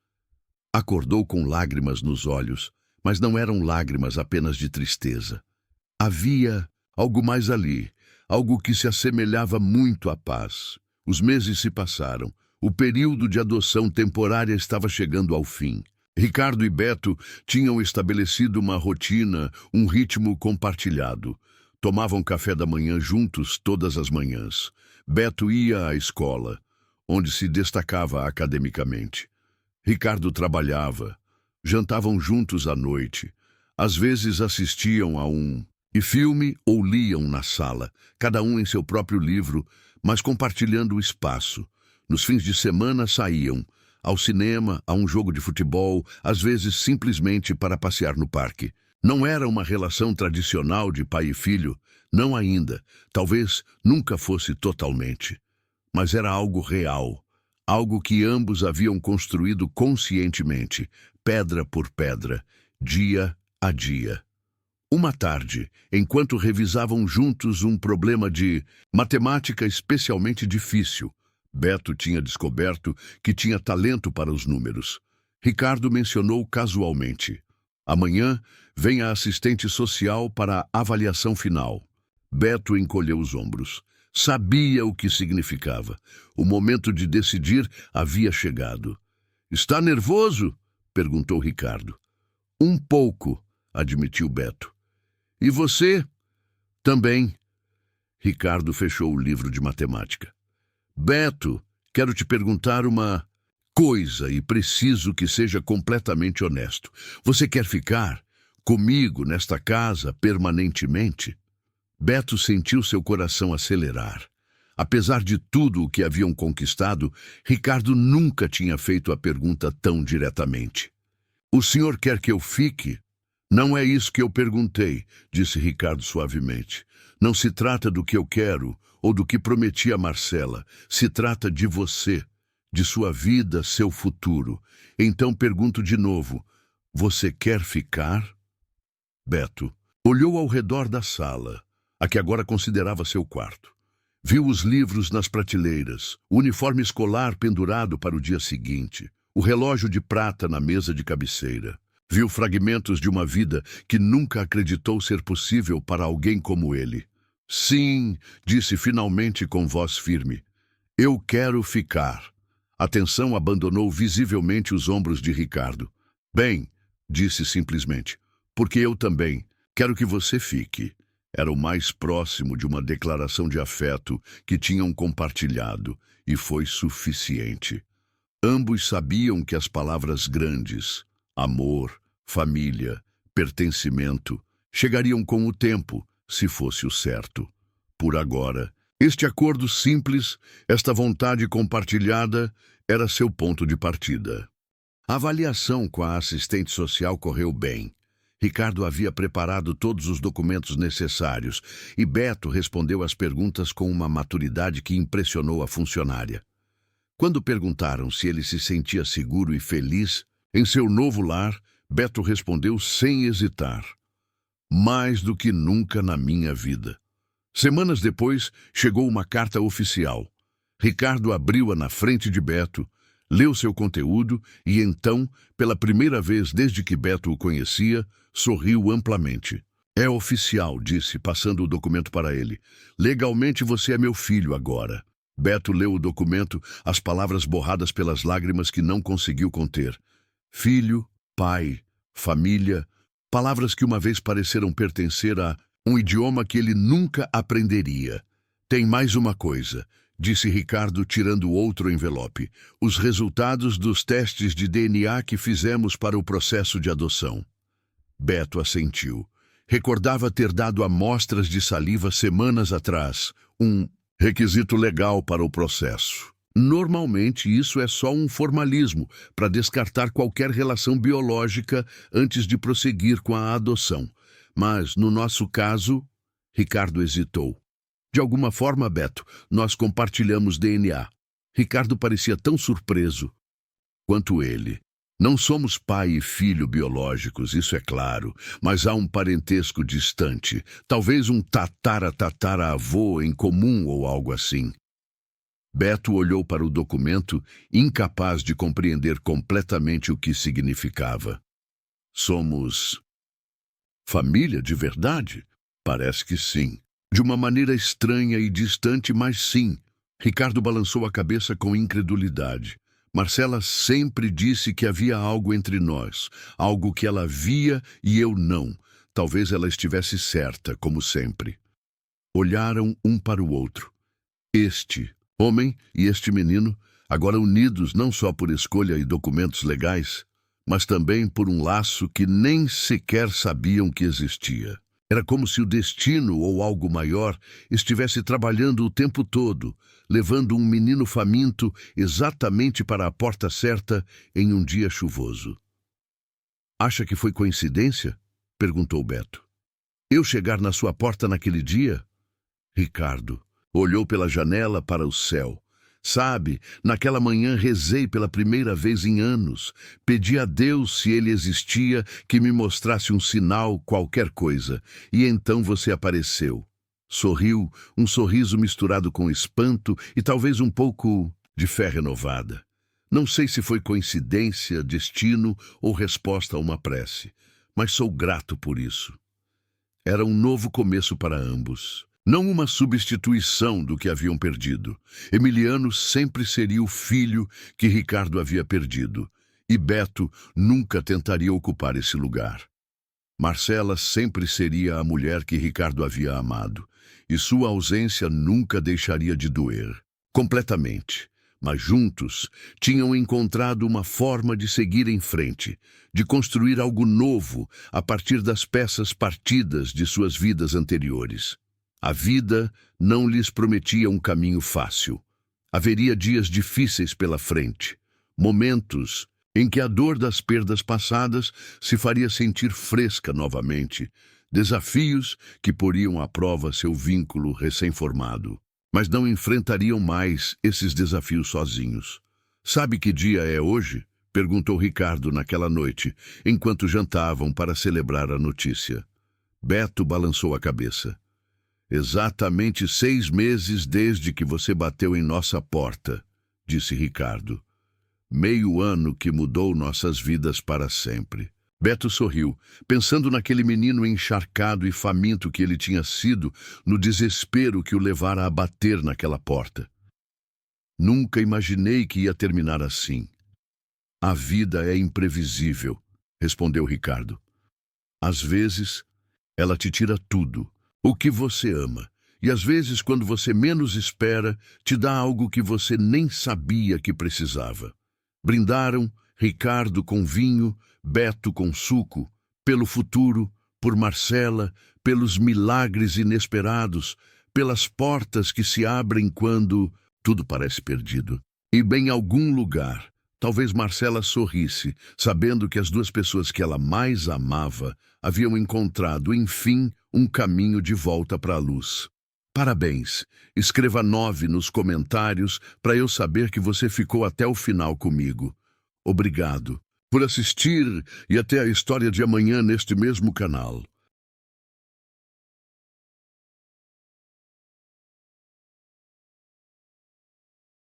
Acordou com lágrimas nos olhos, mas não eram lágrimas apenas de tristeza. Havia algo mais ali, algo que se assemelhava muito à paz. Os meses se passaram. O período de adoção temporária estava chegando ao fim. Ricardo e Beto tinham estabelecido uma rotina, um ritmo compartilhado. Tomavam café da manhã juntos todas as manhãs. Beto ia à escola, onde se destacava academicamente. Ricardo trabalhava. Jantavam juntos à noite. Às vezes assistiam a um filme ou liam na sala, cada um em seu próprio livro, mas compartilhando o espaço. Nos fins de semana saíam ao cinema, a um jogo de futebol, às vezes simplesmente para passear no parque. Não era uma relação tradicional de pai e filho, não ainda, talvez nunca fosse totalmente. Mas era algo real, algo que ambos haviam construído conscientemente, pedra por pedra, dia a dia. Uma tarde, enquanto revisavam juntos um problema de matemática especialmente difícil, Beto tinha descoberto que tinha talento para os números. Ricardo mencionou casualmente. Amanhã vem a assistente social para a avaliação final. Beto encolheu os ombros. Sabia o que significava. O momento de decidir havia chegado. Está nervoso? Perguntou Ricardo. Um pouco, admitiu Beto. E você? Também. Ricardo fechou o livro de matemática. Beto, quero te perguntar uma coisa e preciso que seja completamente honesto. Você quer ficar comigo nesta casa permanentemente? Beto sentiu seu coração acelerar. Apesar de tudo o que haviam conquistado, Ricardo nunca tinha feito a pergunta tão diretamente. O senhor quer que eu fique? Não é isso que eu perguntei, disse Ricardo suavemente. Não se trata do que eu quero ou do que prometi a Marcela. Se trata de você, de sua vida, seu futuro. Então pergunto de novo, você quer ficar? Beto olhou ao redor da sala, a que agora considerava seu quarto. Viu os livros nas prateleiras, o uniforme escolar pendurado para o dia seguinte, o relógio de prata na mesa de cabeceira. Viu fragmentos de uma vida que nunca acreditou ser possível para alguém como ele. Sim, disse finalmente com voz firme. Eu quero ficar. A tensão abandonou visivelmente os ombros de Ricardo. Bem, disse simplesmente, porque eu também quero que você fique. Era o mais próximo de uma declaração de afeto que tinham compartilhado, e foi suficiente. Ambos sabiam que as palavras grandes, amor, família, pertencimento, chegariam com o tempo, se fosse o certo. Por agora, este acordo simples, esta vontade compartilhada, era seu ponto de partida. A avaliação com a assistente social correu bem. Ricardo havia preparado todos os documentos necessários e Beto respondeu às perguntas com uma maturidade que impressionou a funcionária. Quando perguntaram se ele se sentia seguro e feliz em seu novo lar, Beto respondeu sem hesitar. Mais do que nunca na minha vida. Semanas depois, chegou uma carta oficial. Ricardo abriu-a na frente de Beto, leu seu conteúdo e então, pela primeira vez desde que Beto o conhecia, sorriu amplamente. É oficial, disse, passando o documento para ele. Legalmente você é meu filho agora. Beto leu o documento, as palavras borradas pelas lágrimas que não conseguiu conter. Filho, pai, família, palavras que uma vez pareceram pertencer a um idioma que ele nunca aprenderia. Tem mais uma coisa, disse Ricardo tirando outro envelope. Os resultados dos testes de DNA que fizemos para o processo de adoção. Beto assentiu. Recordava ter dado amostras de saliva semanas atrás, um requisito legal para o processo. Normalmente, isso é só um formalismo para descartar qualquer relação biológica antes de prosseguir com a adoção. Mas, no nosso caso, Ricardo hesitou. De alguma forma, Beto, nós compartilhamos DNA. Ricardo parecia tão surpreso quanto ele. Não somos pai e filho biológicos, isso é claro, mas há um parentesco distante, talvez um tatara-tatara-avô em comum ou algo assim. Beto olhou para o documento, incapaz de compreender completamente o que significava. Somos família de verdade? Parece que sim. De uma maneira estranha e distante, mas sim. Ricardo balançou a cabeça com incredulidade. Marcela sempre disse que havia algo entre nós, algo que ela via e eu não. Talvez ela estivesse certa, como sempre. Olharam um para o outro. Este homem e este menino, agora unidos não só por escolha e documentos legais, mas também por um laço que nem sequer sabiam que existia. Era como se o destino ou algo maior estivesse trabalhando o tempo todo, levando um menino faminto exatamente para a porta certa em um dia chuvoso. Acha que foi coincidência? Perguntou Beto. Eu chegar na sua porta naquele dia? Ricardo olhou pela janela para o céu. Sabe, naquela manhã rezei pela primeira vez em anos. Pedi a Deus, se ele existia, que me mostrasse um sinal, qualquer coisa. E então você apareceu. Sorriu, um sorriso misturado com espanto e talvez um pouco de fé renovada. Não sei se foi coincidência, destino ou resposta a uma prece, mas sou grato por isso. Era um novo começo para ambos. Não uma substituição do que haviam perdido. Emiliano sempre seria o filho que Ricardo havia perdido, e Beto nunca tentaria ocupar esse lugar. Marcela sempre seria a mulher que Ricardo havia amado, e sua ausência nunca deixaria de doer. Completamente. Mas juntos tinham encontrado uma forma de seguir em frente, de construir algo novo a partir das peças partidas de suas vidas anteriores. A vida não lhes prometia um caminho fácil. Haveria dias difíceis pela frente, momentos em que a dor das perdas passadas se faria sentir fresca novamente, desafios que poriam à prova seu vínculo recém-formado. Mas não enfrentariam mais esses desafios sozinhos. Sabe que dia é hoje? Perguntou Ricardo naquela noite, enquanto jantavam para celebrar a notícia. Beto balançou a cabeça. Exatamente 6 meses desde que você bateu em nossa porta, disse Ricardo. Meio ano que mudou nossas vidas para sempre. Beto sorriu, pensando naquele menino encharcado e faminto que ele tinha sido, no desespero que o levara a bater naquela porta. Nunca imaginei que ia terminar assim. A vida é imprevisível, respondeu Ricardo. Às vezes, ela te tira tudo, o que você ama, e às vezes, quando você menos espera, te dá algo que você nem sabia que precisava. Brindaram, Ricardo com vinho, Beto com suco, pelo futuro, por Marcela, pelos milagres inesperados, pelas portas que se abrem quando tudo parece perdido. E bem em algum lugar, talvez Marcela sorrisse, sabendo que as duas pessoas que ela mais amava haviam encontrado, enfim, um caminho de volta para a luz. Parabéns! Escreva 9 nos comentários para eu saber que você ficou até o final comigo. Obrigado por assistir e até a história de amanhã neste mesmo canal.